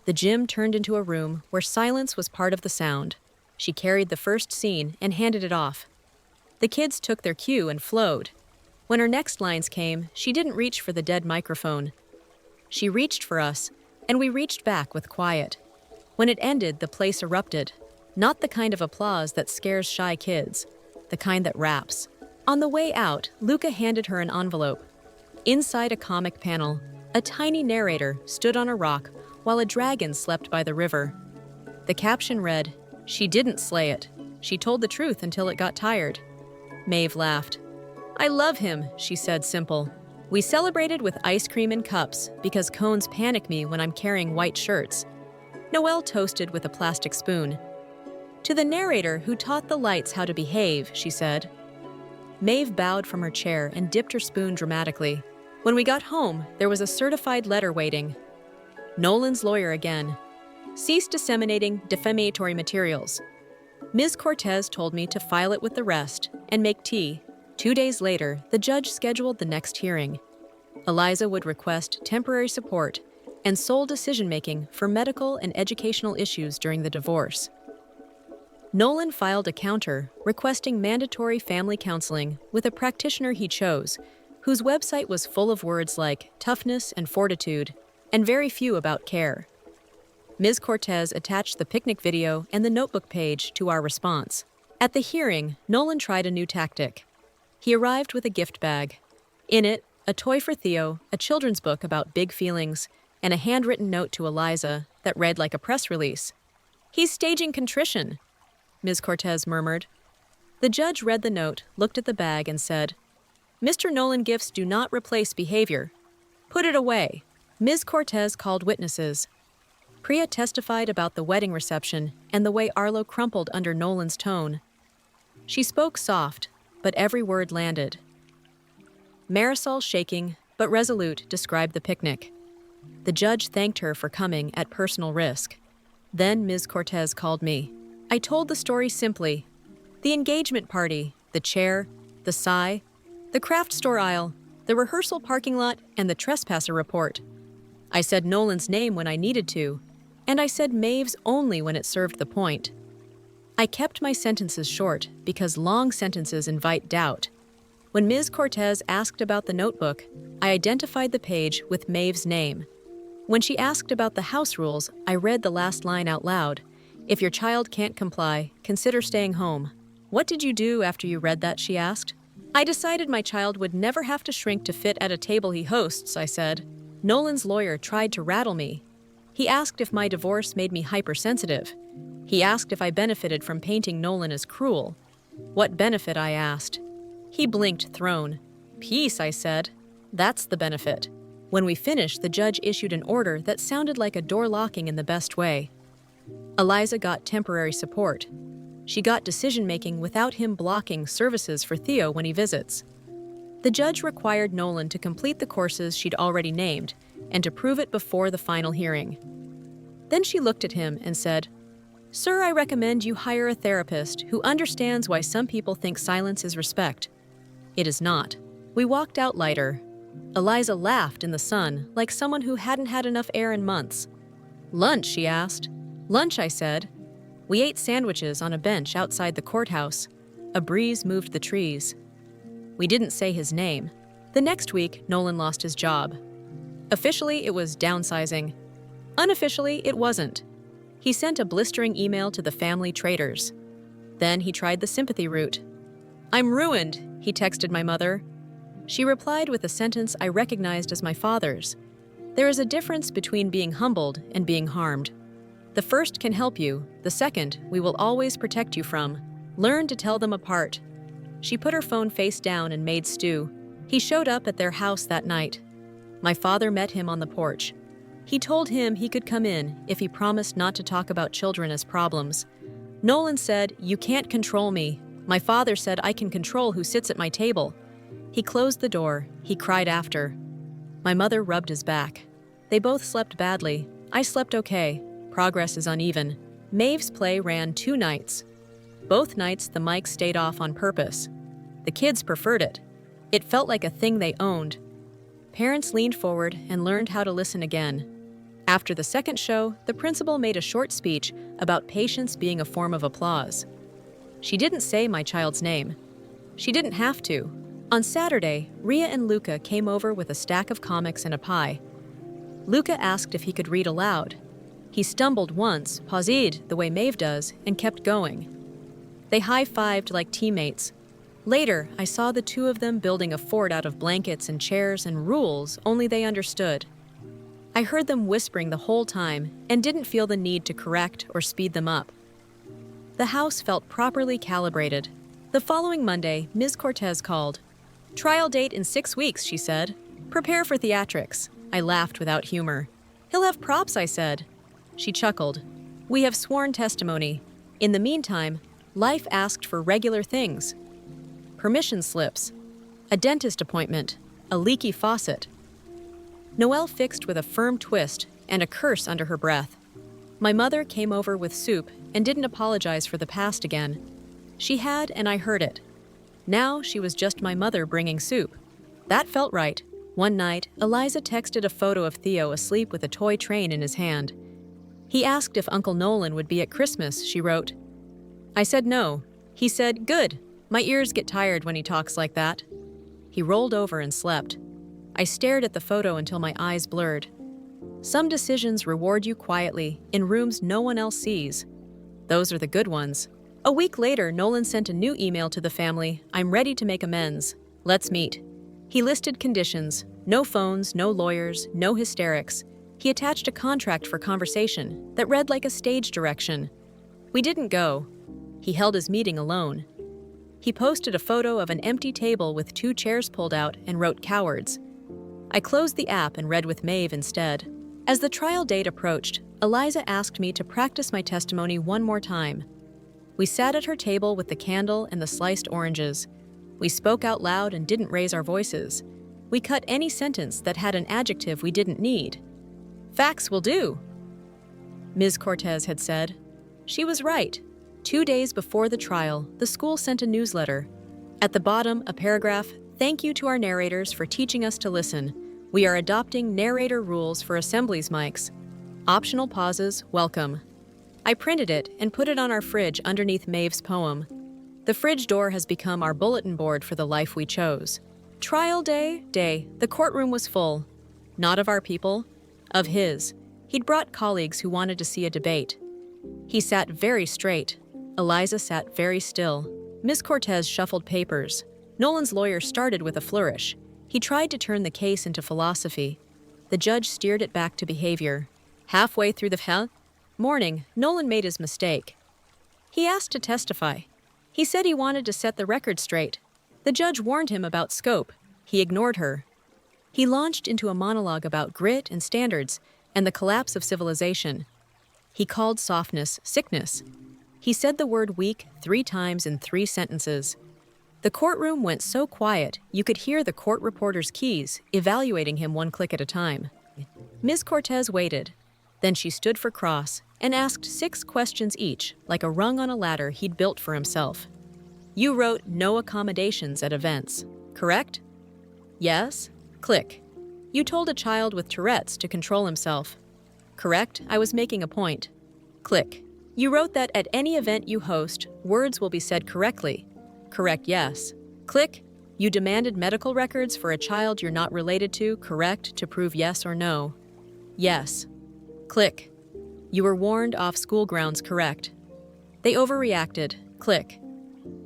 The gym turned into a room where silence was part of the sound. She carried the first scene and handed it off. The kids took their cue and flowed. When her next lines came, she didn't reach for the dead microphone. She reached for us, and we reached back with quiet. When it ended, the place erupted. Not the kind of applause that scares shy kids, the kind that wraps. On the way out, Luca handed her an envelope. Inside a comic panel, a tiny narrator stood on a rock while a dragon slept by the river. The caption read, "She didn't slay it. She told the truth until it got tired." Maeve laughed. "I love him," she said, simple. "We celebrated with ice cream and cups because cones panic me when I'm carrying white shirts." Noelle toasted with a plastic spoon. "To the narrator who taught the lights how to behave," she said. Maeve bowed from her chair and dipped her spoon dramatically. When we got home, there was a certified letter waiting. Nolan's lawyer again. "Cease disseminating defamatory materials." Ms. Cortez told me to file it with the rest and make tea. 2 days later, the judge scheduled the next hearing. Eliza would request temporary support and sole decision-making for medical and educational issues during the divorce. Nolan filed a counter requesting mandatory family counseling with a practitioner he chose, whose website was full of words like toughness and fortitude, and very few about care. Ms. Cortez attached the picnic video and the notebook page to our response. At the hearing, Nolan tried a new tactic. He arrived with a gift bag. In it, a toy for Theo, a children's book about big feelings, and a handwritten note to Eliza that read like a press release. "He's staging contrition," Ms. Cortez murmured. The judge read the note, looked at the bag, and said, "Mr. Nolan, gifts do not replace behavior. Put it away." Ms. Cortez called witnesses. Priya testified about the wedding reception and the way Arlo crumpled under Nolan's tone. She spoke soft, but every word landed. Marisol, shaking but resolute, described the picnic. The judge thanked her for coming at personal risk. Then Ms. Cortez called me. I told the story simply. The engagement party, the chair, the sigh, the craft store aisle, the rehearsal parking lot, and the trespasser report. I said Nolan's name when I needed to, and I said Maeve's only when it served the point. I kept my sentences short because long sentences invite doubt. When Ms. Cortez asked about the notebook, I identified the page with Maeve's name. When she asked about the house rules, I read the last line out loud. "If your child can't comply, consider staying home." "What did you do after you read that?" she asked. "I decided my child would never have to shrink to fit at a table he hosts," I said. Nolan's lawyer tried to rattle me. He asked if my divorce made me hypersensitive. He asked if I benefited from painting Nolan as cruel. What benefit, I asked. He blinked, thrown. "Peace," I said. That's the benefit. When we finished, the judge issued an order that sounded like a door locking in the best way. Eliza got temporary support. She got decision-making without him blocking services for Theo when he visits. The judge required Nolan to complete the courses she'd already named and to prove it before the final hearing. Then she looked at him and said, "Sir, I recommend you hire a therapist who understands why some people think silence is respect. It is not." We walked out lighter. Eliza laughed in the sun like someone who hadn't had enough air in months. "Lunch?" she asked. "Lunch," I said. We ate sandwiches on a bench outside the courthouse. A breeze moved the trees. We didn't say his name. The next week, Nolan lost his job. Officially, it was downsizing. Unofficially, it wasn't. He sent a blistering email to the family traders. Then he tried the sympathy route. "I'm ruined," he texted my mother. She replied with a sentence I recognized as my father's. "There is a difference between being humbled and being harmed. The first can help you, the second we will always protect you from. Learn to tell them apart." She put her phone face down and made stew. He showed up at their house that night. My father met him on the porch. He told him he could come in if he promised not to talk about children as problems. Nolan said, "You can't control me." My father said, "I can control who sits at my table." He closed the door. He cried after. My mother rubbed his back. They both slept badly. I slept okay. Progress is uneven. Maeve's play ran 2 nights. Both nights the mic stayed off on purpose. The kids preferred it. It felt like a thing they owned. Parents leaned forward and learned how to listen again. After the second show, the principal made a short speech about patience being a form of applause. She didn't say my child's name. She didn't have to. On Saturday, Ria and Luca came over with a stack of comics and a pie. Luca asked if he could read aloud. He stumbled once, paused the way Maeve does, and kept going. They high-fived like teammates. Later, I saw the two of them building a fort out of blankets and chairs and rules only they understood. I heard them whispering the whole time and didn't feel the need to correct or speed them up. The house felt properly calibrated. The following Monday, Ms. Cortez called. "Trial date in 6 weeks," she said. "Prepare for theatrics." I laughed without humor. "He'll have props," I said. She chuckled. "We have sworn testimony. In the meantime, life asked for regular things. Permission slips, a dentist appointment, a leaky faucet." Noelle fixed with a firm twist and a curse under her breath. My mother came over with soup and didn't apologize for the past again. She had, and I heard it. Now she was just my mother bringing soup. That felt right. One night, Eliza texted a photo of Theo asleep with a toy train in his hand. He asked if Uncle Nolan would be at Christmas, she wrote. I said no. He said, "Good. My ears get tired when he talks like that." He rolled over and slept. I stared at the photo until my eyes blurred. Some decisions reward you quietly, in rooms no one else sees. Those are the good ones. A week later, Nolan sent a new email to the family. "I'm ready to make amends. Let's meet." He listed conditions: no phones, no lawyers, no hysterics. He attached a contract for conversation that read like a stage direction. We didn't go. He held his meeting alone. He posted a photo of an empty table with 2 chairs pulled out and wrote "cowards." I closed the app and read with Maeve instead. As the trial date approached, Eliza asked me to practice my testimony one more time. We sat at her table with the candle and the sliced oranges. We spoke out loud and didn't raise our voices. We cut any sentence that had an adjective we didn't need. "Facts will do," Ms. Cortez had said. She was right. 2 days before the trial, the school sent a newsletter. At the bottom, a paragraph: "Thank you to our narrators for teaching us to listen. We are adopting narrator rules for assemblies mics. Optional pauses, welcome." I printed it and put it on our fridge underneath Maeve's poem. The fridge door has become our bulletin board for the life we chose. Trial day, the courtroom was full. Not of our people, of his. He'd brought colleagues who wanted to see a debate. He sat very straight. Eliza sat very still. Ms. Cortez shuffled papers. Nolan's lawyer started with a flourish. He tried to turn the case into philosophy. The judge steered it back to behavior. Halfway through the morning, Nolan made his mistake. He asked to testify. He said he wanted to set the record straight. The judge warned him about scope. He ignored her. He launched into a monologue about grit and standards and the collapse of civilization. He called softness sickness. He said the word weak 3 times in 3 sentences. The courtroom went so quiet you could hear the court reporter's keys evaluating him 1 click at a time. Ms. Cortez waited. Then she stood for cross and asked 6 questions each, like a rung on a ladder he'd built for himself. You wrote no accommodations at events, correct? Yes. Click. You told a child with Tourette's to control himself. Correct, I was making a point. Click. You wrote that at any event you host, words will be said correctly. Correct, yes. Click. You demanded medical records for a child you're not related to, correct, to prove yes or no. Yes. Click. You were warned off school grounds, correct. They overreacted. Click.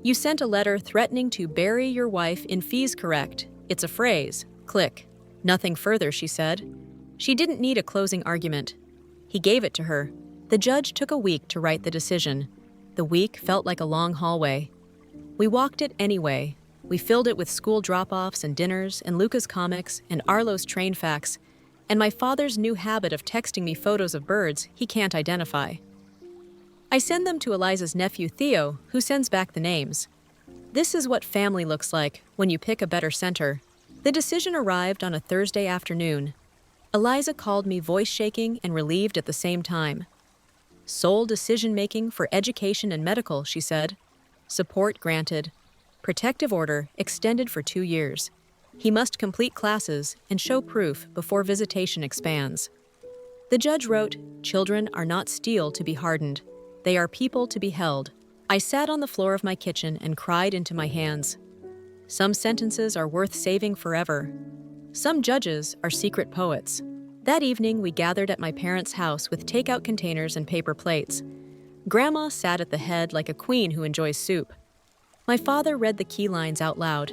You sent a letter threatening to bury your wife in fees, correct. It's a phrase. Click. Nothing further, she said. She didn't need a closing argument. He gave it to her. The judge took a week to write the decision. The week felt like a long hallway. We walked it anyway. We filled it with school drop-offs and dinners and Luca's comics and Arlo's train facts and my father's new habit of texting me photos of birds he can't identify. I send them to Eliza's nephew Theo, who sends back the names. This is what family looks like when you pick a better center. The decision arrived on a Thursday afternoon. Eliza called me voice shaking and relieved at the same time. Sole decision-making for education and medical, she said. Support granted. Protective order extended for 2 years. He must complete classes and show proof before visitation expands. The judge wrote, "Children are not steel to be hardened. They are people to be held." I sat on the floor of my kitchen and cried into my hands. Some sentences are worth saving forever. Some judges are secret poets. That evening, we gathered at my parents' house with takeout containers and paper plates. Grandma sat at the head like a queen who enjoys soup. My father read the key lines out loud.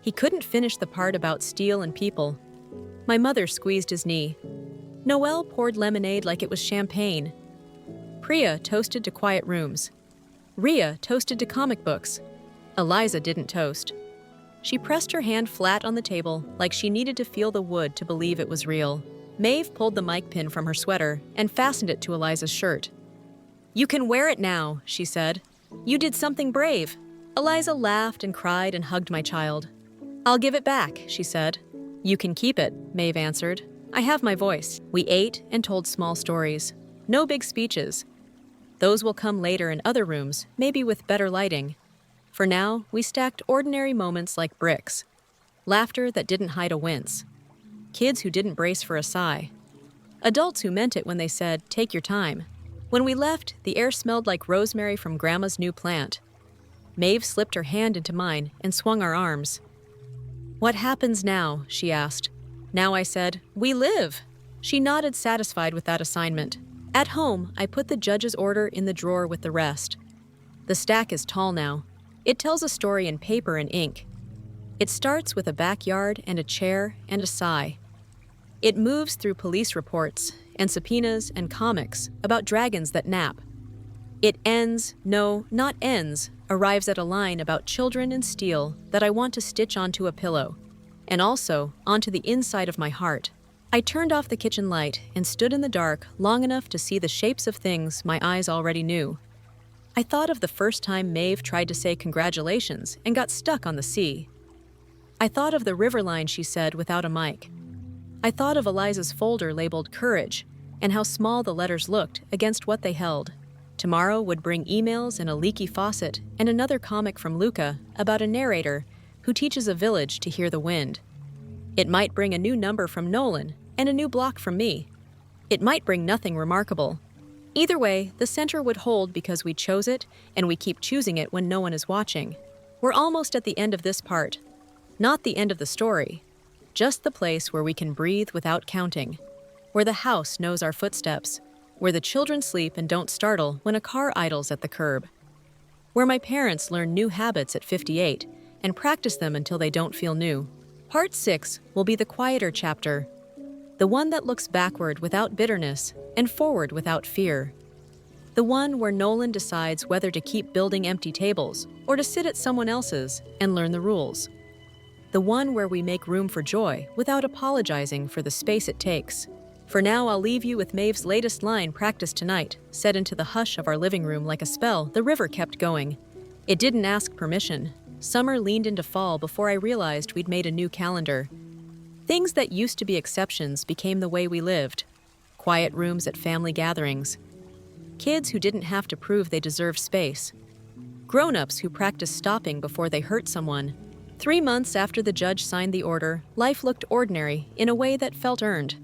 He couldn't finish the part about steel and people. My mother squeezed his knee. Noelle poured lemonade like it was champagne. Priya toasted to quiet rooms. Ria toasted to comic books. Eliza didn't toast. She pressed her hand flat on the table like she needed to feel the wood to believe it was real. Maeve pulled the mic pin from her sweater and fastened it to Eliza's shirt. "You can wear it now," she said. "You did something brave." Eliza laughed and cried and hugged my child. "I'll give it back," she said. "You can keep it," Maeve answered. "I have my voice." We ate and told small stories. No big speeches. Those will come later in other rooms, maybe with better lighting. For now, we stacked ordinary moments like bricks. Laughter that didn't hide a wince. Kids who didn't brace for a sigh. Adults who meant it when they said, "Take your time." When we left, the air smelled like rosemary from Grandma's new plant. Maeve slipped her hand into mine and swung our arms. "What happens now?" she asked. Now I said, "We live." She nodded, satisfied with that assignment. At home, I put the judge's order in the drawer with the rest. The stack is tall now. It tells a story in paper and ink. It starts with a backyard and a chair and a sigh. It moves through police reports and subpoenas and comics about dragons that nap. It ends, no, not ends, arrives at a line about children and steel that I want to stitch onto a pillow, and also onto the inside of my heart. I turned off the kitchen light and stood in the dark long enough to see the shapes of things my eyes already knew. I thought of the first time Maeve tried to say congratulations and got stuck on the C. I thought of the river line she said without a mic. I thought of Eliza's folder labeled Courage and how small the letters looked against what they held. Tomorrow would bring emails and a leaky faucet and another comic from Luca about a narrator who teaches a village to hear the wind. It might bring a new number from Nolan and a new block from me. It might bring nothing remarkable. Either way, the center would hold because we chose it and we keep choosing it when no one is watching. We're almost at the end of this part. Not the end of the story. Just the place where we can breathe without counting. Where the house knows our footsteps. Where the children sleep and don't startle when a car idles at the curb. Where my parents learn new habits at 58 and practice them until they don't feel new. Part 6 will be the quieter chapter. The one that looks backward without bitterness and forward without fear. The one where Nolan decides whether to keep building empty tables or to sit at someone else's and learn the rules. the one where we make room for joy without apologizing for the space it takes. For now, I'll leave you with Maeve's latest line practiced tonight, set into the hush of our living room like a spell. The river kept going. It didn't ask permission. Summer leaned into fall before I realized we'd made a new calendar. Things that used to be exceptions became the way we lived. Quiet rooms at family gatherings. Kids who didn't have to prove they deserved space. Grown-ups who practiced stopping before they hurt someone. 3 months after the judge signed the order, life looked ordinary in a way that felt earned.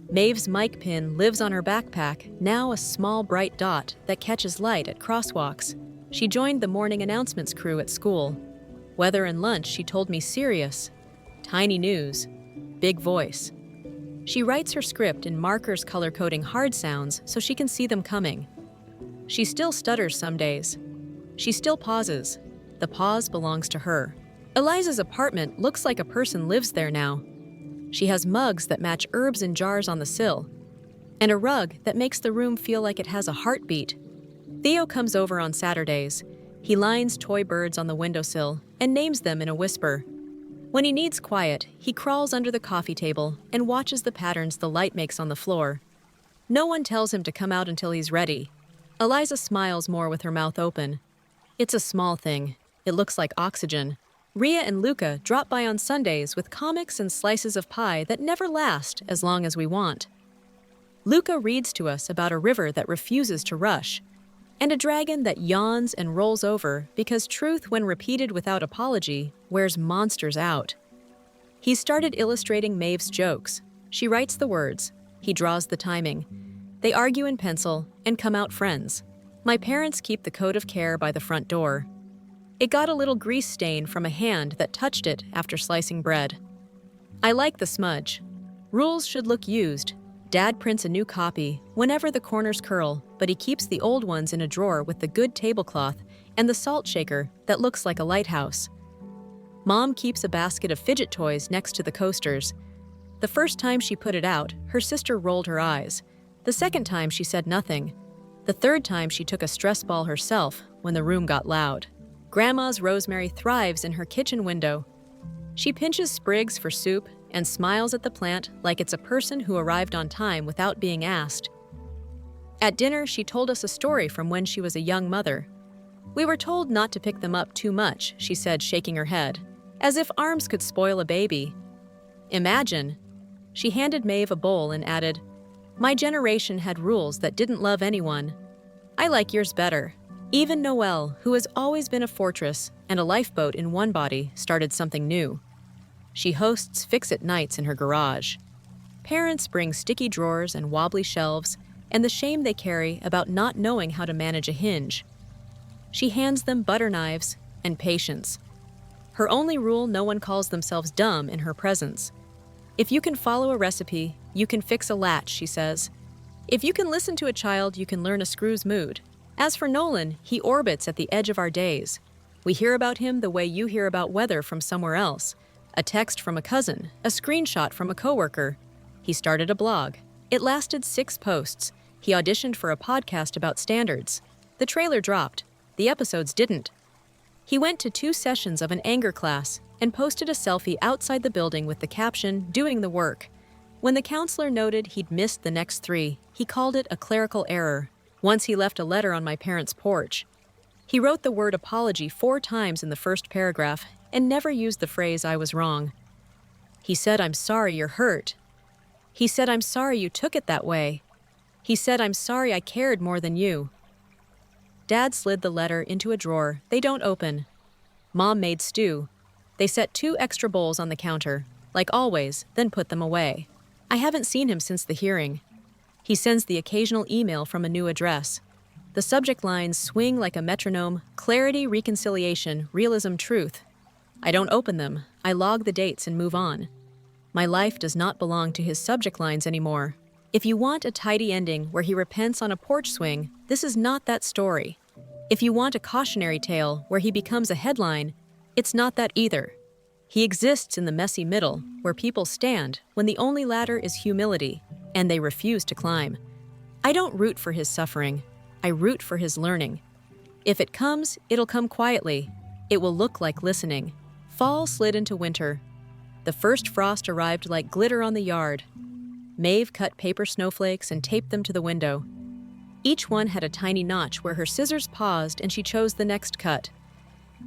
Maeve's mic pin lives on her backpack, now a small bright dot that catches light at crosswalks. She joined the morning announcements crew at school. Weather and lunch, she told me serious. Tiny news, big voice. She writes her script in markers color-coding hard sounds so she can see them coming. She still stutters some days. She still pauses. The pause belongs to her. Eliza's apartment looks like a person lives there now. She has mugs that match herbs in jars on the sill, and a rug that makes the room feel like it has a heartbeat. Theo comes over on Saturdays. He lines toy birds on the windowsill and names them in a whisper. When he needs quiet, he crawls under the coffee table and watches the patterns the light makes on the floor. No one tells him to come out until he's ready. Eliza smiles more with her mouth open. It's a small thing. It looks like oxygen. Ria and Luca drop by on Sundays with comics and slices of pie that never last as long as we want. Luca reads to us about a river that refuses to rush, and a dragon that yawns and rolls over because truth, when repeated without apology, wears monsters out. He started illustrating Maeve's jokes. She writes the words. He draws the timing. They argue in pencil and come out friends. My parents keep the code of care by the front door. It got a little grease stain from a hand that touched it after slicing bread. I like the smudge. Rules should look used. Dad prints a new copy whenever the corners curl, but he keeps the old ones in a drawer with the good tablecloth and the salt shaker that looks like a lighthouse. Mom keeps a basket of fidget toys next to the coasters. The first time she put it out, her sister rolled her eyes. The second time she said nothing. The third time she took a stress ball herself when the room got loud. Grandma's rosemary thrives in her kitchen window. She pinches sprigs for soup and smiles at the plant like it's a person who arrived on time without being asked. At dinner, she told us a story from when she was a young mother. We were told not to pick them up too much, she said, shaking her head, as if arms could spoil a baby. Imagine. She handed Maeve a bowl and added, "My generation had rules that didn't love anyone. I like yours better." Even Noelle, who has always been a fortress and a lifeboat in one body, started something new. She hosts fix-it nights in her garage. Parents bring sticky drawers and wobbly shelves and the shame they carry about not knowing how to manage a hinge. She hands them butter knives and patience. Her only rule: no one calls themselves dumb in her presence. If you can follow a recipe, you can fix a latch, she says. If you can listen to a child, you can learn a screw's mood. As for Nolan, he orbits at the edge of our days. We hear about him the way you hear about weather from somewhere else. A text from a cousin, a screenshot from a coworker. He started a blog. It lasted 6 posts. He auditioned for a podcast about standards. The trailer dropped. The episodes didn't. He went to 2 sessions of an anger class and posted a selfie outside the building with the caption, "Doing the work." When the counselor noted he'd missed the next 3, he called it a clerical error. Once he left a letter on my parents' porch. He wrote the word apology 4 times in the first paragraph and never used the phrase "I was wrong." He said, "I'm sorry you're hurt." He said, "I'm sorry you took it that way." He said, "I'm sorry I cared more than you." Dad slid the letter into a drawer they don't open. Mom made stew. They set 2 extra bowls on the counter, like always, then put them away. I haven't seen him since the hearing. He sends the occasional email from a new address. The subject lines swing like a metronome: clarity, reconciliation, realism, truth. I don't open them. I log the dates and move on. My life does not belong to his subject lines anymore. If you want a tidy ending where he repents on a porch swing, this is not that story. If you want a cautionary tale where he becomes a headline, it's not that either. He exists in the messy middle, where people stand when the only ladder is humility, and they refuse to climb. I don't root for his suffering. I root for his learning. If it comes, it'll come quietly. It will look like listening. Fall slid into winter. The first frost arrived like glitter on the yard. Maeve cut paper snowflakes and taped them to the window. Each one had a tiny notch where her scissors paused and she chose the next cut.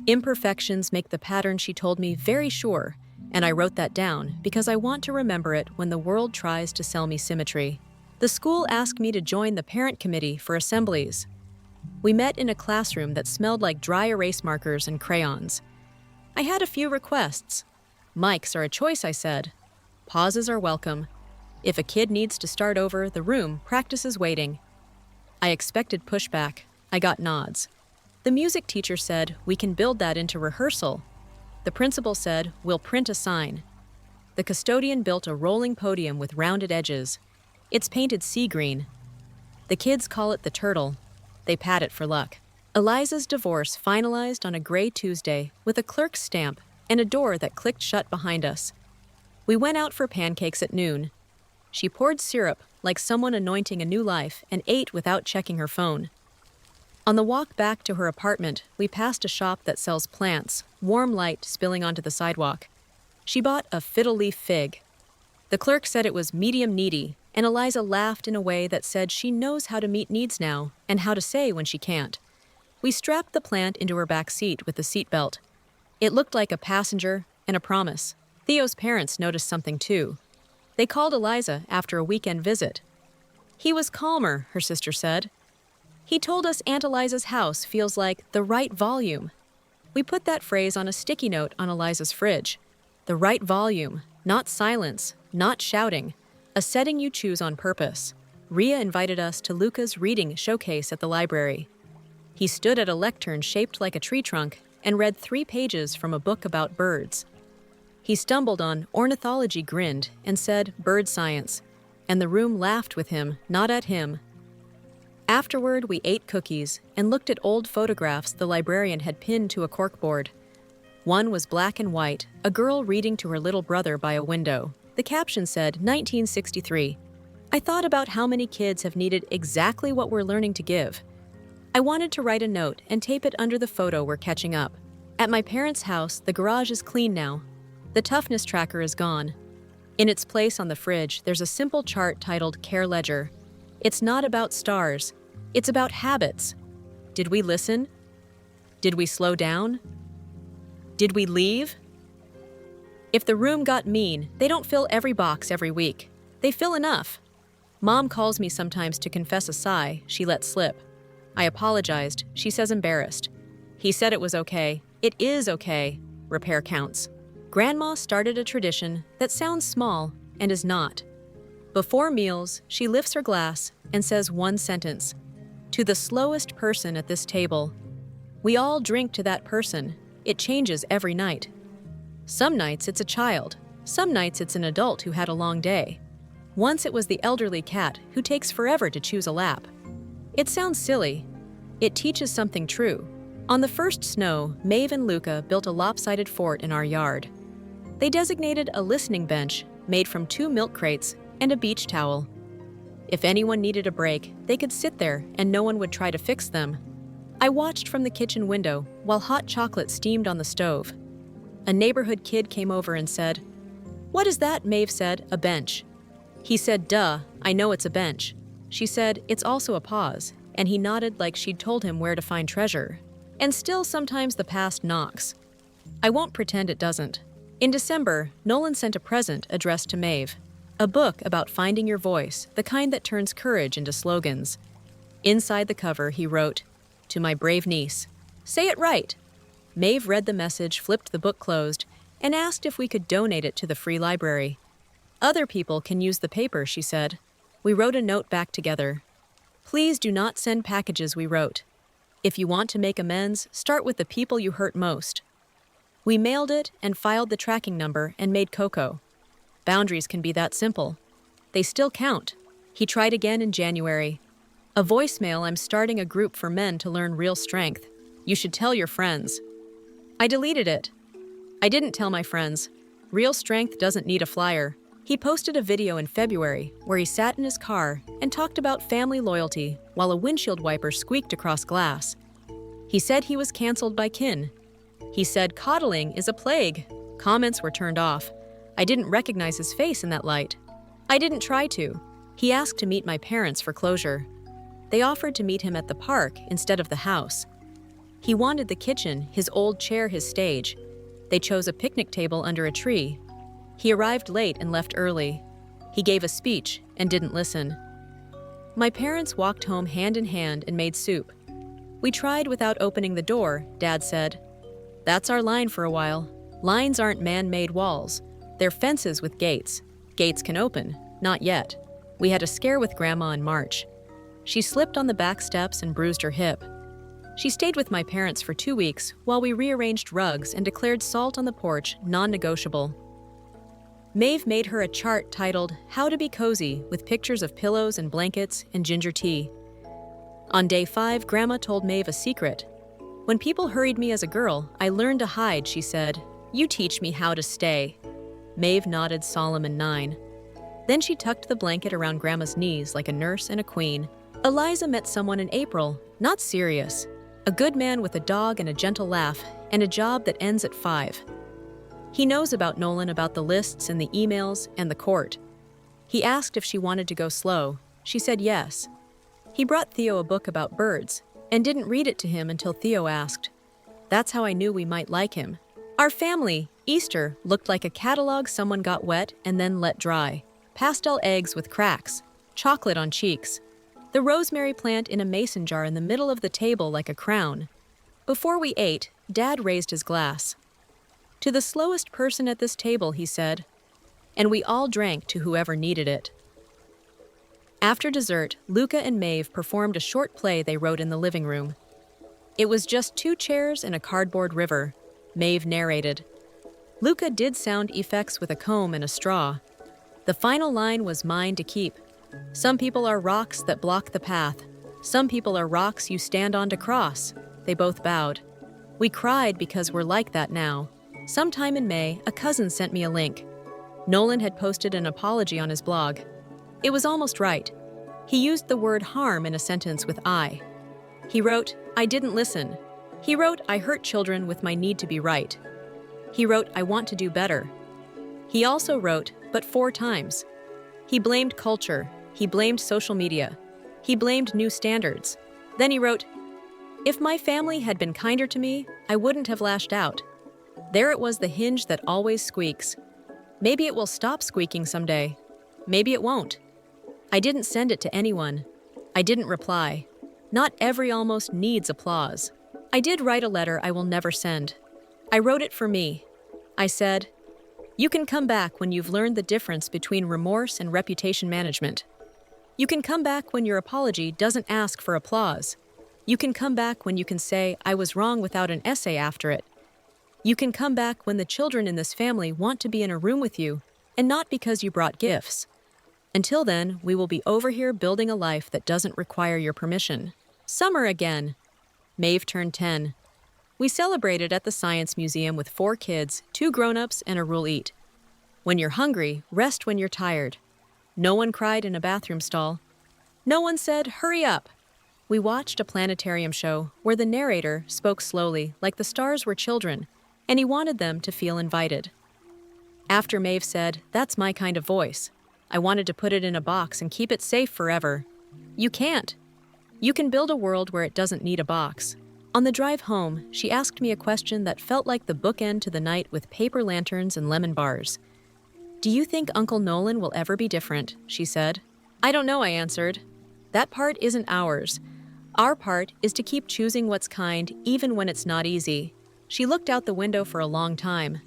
Imperfections make the pattern, she told me, very sure, and I wrote that down because I want to remember it when the world tries to sell me symmetry. The school asked me to join the parent committee for assemblies. We met in a classroom that smelled like dry erase markers and crayons. I had a few requests. Mics are a choice, I said. Pauses are welcome. If a kid needs to start over, the room practices waiting. I expected pushback. I got nods. The music teacher said, we can build that into rehearsal. The principal said, we'll print a sign. The custodian built a rolling podium with rounded edges. It's painted sea green. The kids call it the turtle. They pat it for luck. Eliza's divorce finalized on a gray Tuesday with a clerk's stamp and a door that clicked shut behind us. We went out for pancakes at noon. She poured syrup like someone anointing a new life and ate without checking her phone. On the walk back to her apartment, we passed a shop that sells plants, warm light spilling onto the sidewalk. She bought a fiddle leaf fig. The clerk said it was medium needy, and Eliza laughed in a way that said she knows how to meet needs now and how to say when she can't. We strapped the plant into her back seat with the seatbelt. It looked like a passenger and a promise. Theo's parents noticed something too. They called Eliza after a weekend visit. He was calmer, her sister said. He told us Aunt Eliza's house feels like the right volume. We put that phrase on a sticky note on Eliza's fridge. The right volume, not silence, not shouting, a setting you choose on purpose. Ria invited us to Luca's reading showcase at the library. He stood at a lectern shaped like a tree trunk and read 3 pages from a book about birds. He stumbled on ornithology, grinned, and said bird science, and the room laughed with him, not at him. Afterward, we ate cookies and looked at old photographs the librarian had pinned to a corkboard. One was black and white, a girl reading to her little brother by a window. The caption said, 1963. I thought about how many kids have needed exactly what we're learning to give. I wanted to write a note and tape it under the photo we're catching up. At my parents' house, the garage is clean now. The toughness tracker is gone. In its place on the fridge, there's a simple chart titled Care Ledger. It's not about stars. It's about habits. Did we listen? Did we slow down? Did we leave? If the room got mean, they don't fill every box every week. They fill enough. Mom calls me sometimes to confess a sigh she let slip. I apologized. She says embarrassed. He said it was okay. It is okay. Repair counts. Grandma started a tradition that sounds small and is not. Before meals, she lifts her glass and says one sentence. To the slowest person at this table. We all drink to that person. It changes every night. Some nights it's a child. Some nights it's an adult who had a long day. Once it was the elderly cat who takes forever to choose a lap. It sounds silly. It teaches something true. On the first snow, Maeve and Luca built a lopsided fort in our yard. They designated a listening bench made from 2 milk crates and a beach towel. If anyone needed a break, they could sit there and no one would try to fix them. I watched from the kitchen window while hot chocolate steamed on the stove. A neighborhood kid came over and said, "What is that?" Maeve said, "A bench." He said, "Duh, I know it's a bench." She said, "It's also a pause," and he nodded like she'd told him where to find treasure. And still sometimes the past knocks. I won't pretend it doesn't. In December, Nolan sent a present addressed to Maeve. A book about finding your voice, the kind that turns courage into slogans. Inside the cover, he wrote, "To my brave niece. Say it right." Maeve read the message, flipped the book closed, and asked if we could donate it to the free library. Other people can use the paper, she said. We wrote a note back together. Please do not send packages, we wrote. If you want to make amends, start with the people you hurt most. We mailed it and filed the tracking number and made cocoa. Boundaries can be that simple. They still count. He tried again in January. A voicemail, "I'm starting a group for men to learn real strength. You should tell your friends." I deleted it. I didn't tell my friends. Real strength doesn't need a flyer. He posted a video in February where he sat in his car and talked about family loyalty while a windshield wiper squeaked across glass. He said he was canceled by kin. He said coddling is a plague. Comments were turned off. I didn't recognize his face in that light. I didn't try to. He asked to meet my parents for closure. They offered to meet him at the park instead of the house. He wanted the kitchen, his old chair, his stage. They chose a picnic table under a tree. He arrived late and left early. He gave a speech and didn't listen. My parents walked home hand in hand and made soup. We tried without opening the door, Dad said. That's our line for a while. Lines aren't man-made walls. They're fences with gates. Gates can open. Not yet. We had a scare with Grandma in March. She slipped on the back steps and bruised her hip. She stayed with my parents for 2 weeks while we rearranged rugs and declared salt on the porch non-negotiable. Maeve made her a chart titled How to Be Cozy with pictures of pillows and blankets and ginger tea. On day 5, Grandma told Maeve a secret. When people hurried me as a girl, I learned to hide, she said. You teach me how to stay. Maeve nodded solemn and 9. Then she tucked the blanket around Grandma's knees like a nurse and a queen. Eliza met someone in April, not serious. A good man with a dog and a gentle laugh, and a job that ends at 5. He knows about Nolan, about the lists and the emails and the court. He asked if she wanted to go slow. She said yes. He brought Theo a book about birds, and didn't read it to him until Theo asked. That's how I knew we might like him. Our family, Easter, looked like a catalog someone got wet and then let dry. Pastel eggs with cracks, chocolate on cheeks. The rosemary plant in a mason jar in the middle of the table like a crown. Before we ate, Dad raised his glass. To the slowest person at this table, he said, and we all drank to whoever needed it. After dessert, Luca and Maeve performed a short play they wrote in the living room. It was just 2 chairs and a cardboard river, Maeve narrated. Luca did sound effects with a comb and a straw. The final line was mine to keep. Some people are rocks that block the path. Some people are rocks you stand on to cross. They both bowed. We cried because we're like that now. Sometime in May, a cousin sent me a link. Nolan had posted an apology on his blog. It was almost right. He used the word harm in a sentence with I. He wrote, I didn't listen. He wrote, I hurt children with my need to be right. He wrote, I want to do better. He also wrote, but 4 times. He blamed culture. He blamed social media. He blamed new standards. Then he wrote, if my family had been kinder to me, I wouldn't have lashed out. There it was, the hinge that always squeaks. Maybe it will stop squeaking someday. Maybe it won't. I didn't send it to anyone. I didn't reply. Not every almost needs applause. I did write a letter I will never send. I wrote it for me. I said, you can come back when you've learned the difference between remorse and reputation management. You can come back when your apology doesn't ask for applause. You can come back when you can say, I was wrong without an essay after it. You can come back when the children in this family want to be in a room with you, and not because you brought gifts. Until then, we will be over here building a life that doesn't require your permission. Summer again. Maeve turned 10. We celebrated at the Science Museum with 4 kids, 2 grown-ups, and a rule eat. When you're hungry, rest when you're tired. No one cried in a bathroom stall. No one said, hurry up. We watched a planetarium show where the narrator spoke slowly like the stars were children, and he wanted them to feel invited. After Maeve said, that's my kind of voice, I wanted to put it in a box and keep it safe forever. You can't. You can build a world where it doesn't need a box. On the drive home, she asked me a question that felt like the bookend to the night with paper lanterns and lemon bars. Do you think Uncle Nolan will ever be different? She said. I don't know, I answered. That part isn't ours. Our part is to keep choosing what's kind even when it's not easy. She looked out the window for a long time.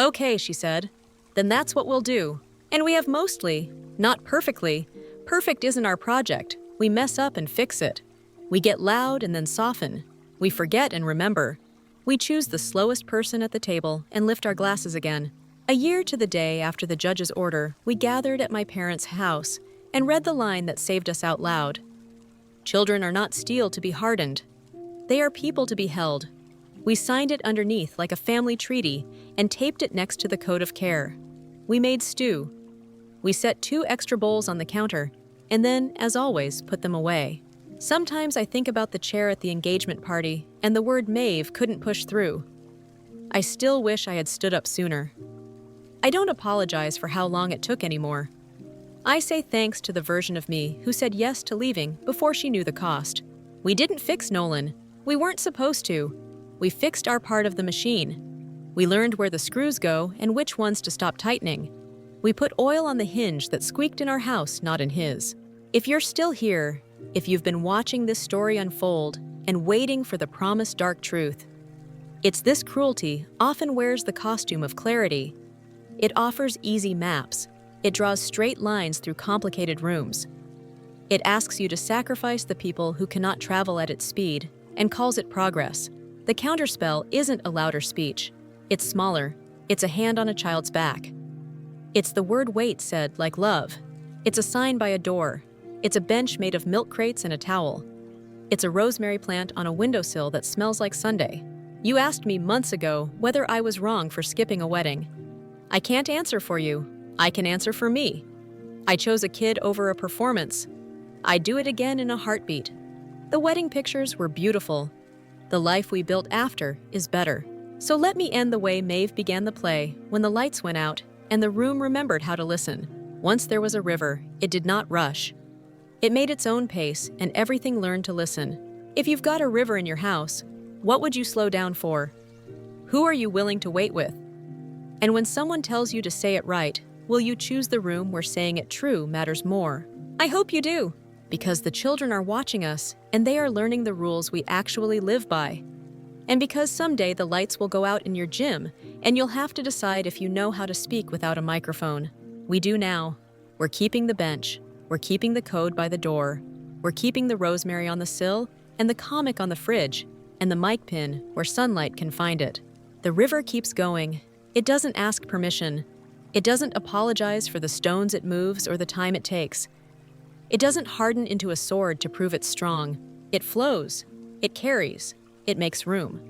Okay, she said. Then that's what we'll do. And we have mostly, not perfectly. Perfect isn't our project. We mess up and fix it. We get loud and then soften. We forget and remember. We choose the slowest person at the table and lift our glasses again. A year to the day after the judge's order, we gathered at my parents' house and read the line that saved us out loud. Children are not steel to be hardened. They are people to be held. We signed it underneath like a family treaty and taped it next to the code of care. We made stew. We set 2 extra bowls on the counter and then, as always, put them away. Sometimes I think about the chair at the engagement party and the word Maeve couldn't push through. I still wish I had stood up sooner. I don't apologize for how long it took anymore. I say thanks to the version of me who said yes to leaving before she knew the cost. We didn't fix Nolan. We weren't supposed to. We fixed our part of the machine. We learned where the screws go and which ones to stop tightening. We put oil on the hinge that squeaked in our house, not in his. If you're still here, if you've been watching this story unfold and waiting for the promised dark truth, it's this cruelty often wears the costume of clarity. It offers easy maps. It draws straight lines through complicated rooms. It asks you to sacrifice the people who cannot travel at its speed and calls it progress. The counterspell isn't a louder speech. It's smaller. It's a hand on a child's back. It's the word wait said like love. It's a sign by a door. It's a bench made of milk crates and a towel. It's a rosemary plant on a windowsill that smells like Sunday. You asked me months ago whether I was wrong for skipping a wedding. I can't answer for you. I can answer for me. I chose a kid over a performance. I'd do it again in a heartbeat. The wedding pictures were beautiful. The life we built after is better. So let me end the way Maeve began the play, when the lights went out and the room remembered how to listen. Once there was a river, it did not rush. It made its own pace, and everything learned to listen. If you've got a river in your house, what would you slow down for? Who are you willing to wait with? And when someone tells you to say it right, will you choose the room where saying it true matters more? I hope you do, because the children are watching us and they are learning the rules we actually live by. And because someday the lights will go out in your gym and you'll have to decide if you know how to speak without a microphone. We do now. We're keeping the bench. We're keeping the code by the door. We're keeping the rosemary on the sill and the comic on the fridge and the mic pin where sunlight can find it. The river keeps going. It doesn't ask permission. It doesn't apologize for the stones it moves or the time it takes. It doesn't harden into a sword to prove it's strong. It flows. It carries. It makes room.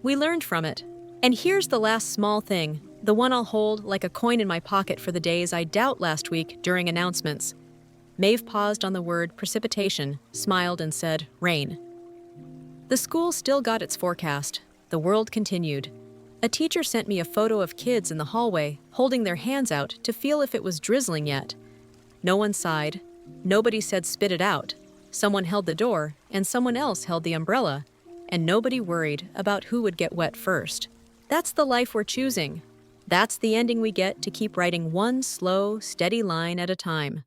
We learned from it. And here's the last small thing, the one I'll hold like a coin in my pocket for the days I doubt last week during announcements. Maeve paused on the word precipitation, smiled and said, rain. The school still got its forecast. The world continued. A teacher sent me a photo of kids in the hallway holding their hands out to feel if it was drizzling yet. No one sighed. Nobody said spit it out. Someone held the door and someone else held the umbrella, and nobody worried about who would get wet first. That's the life we're choosing. That's the ending we get to keep writing one slow, steady line at a time.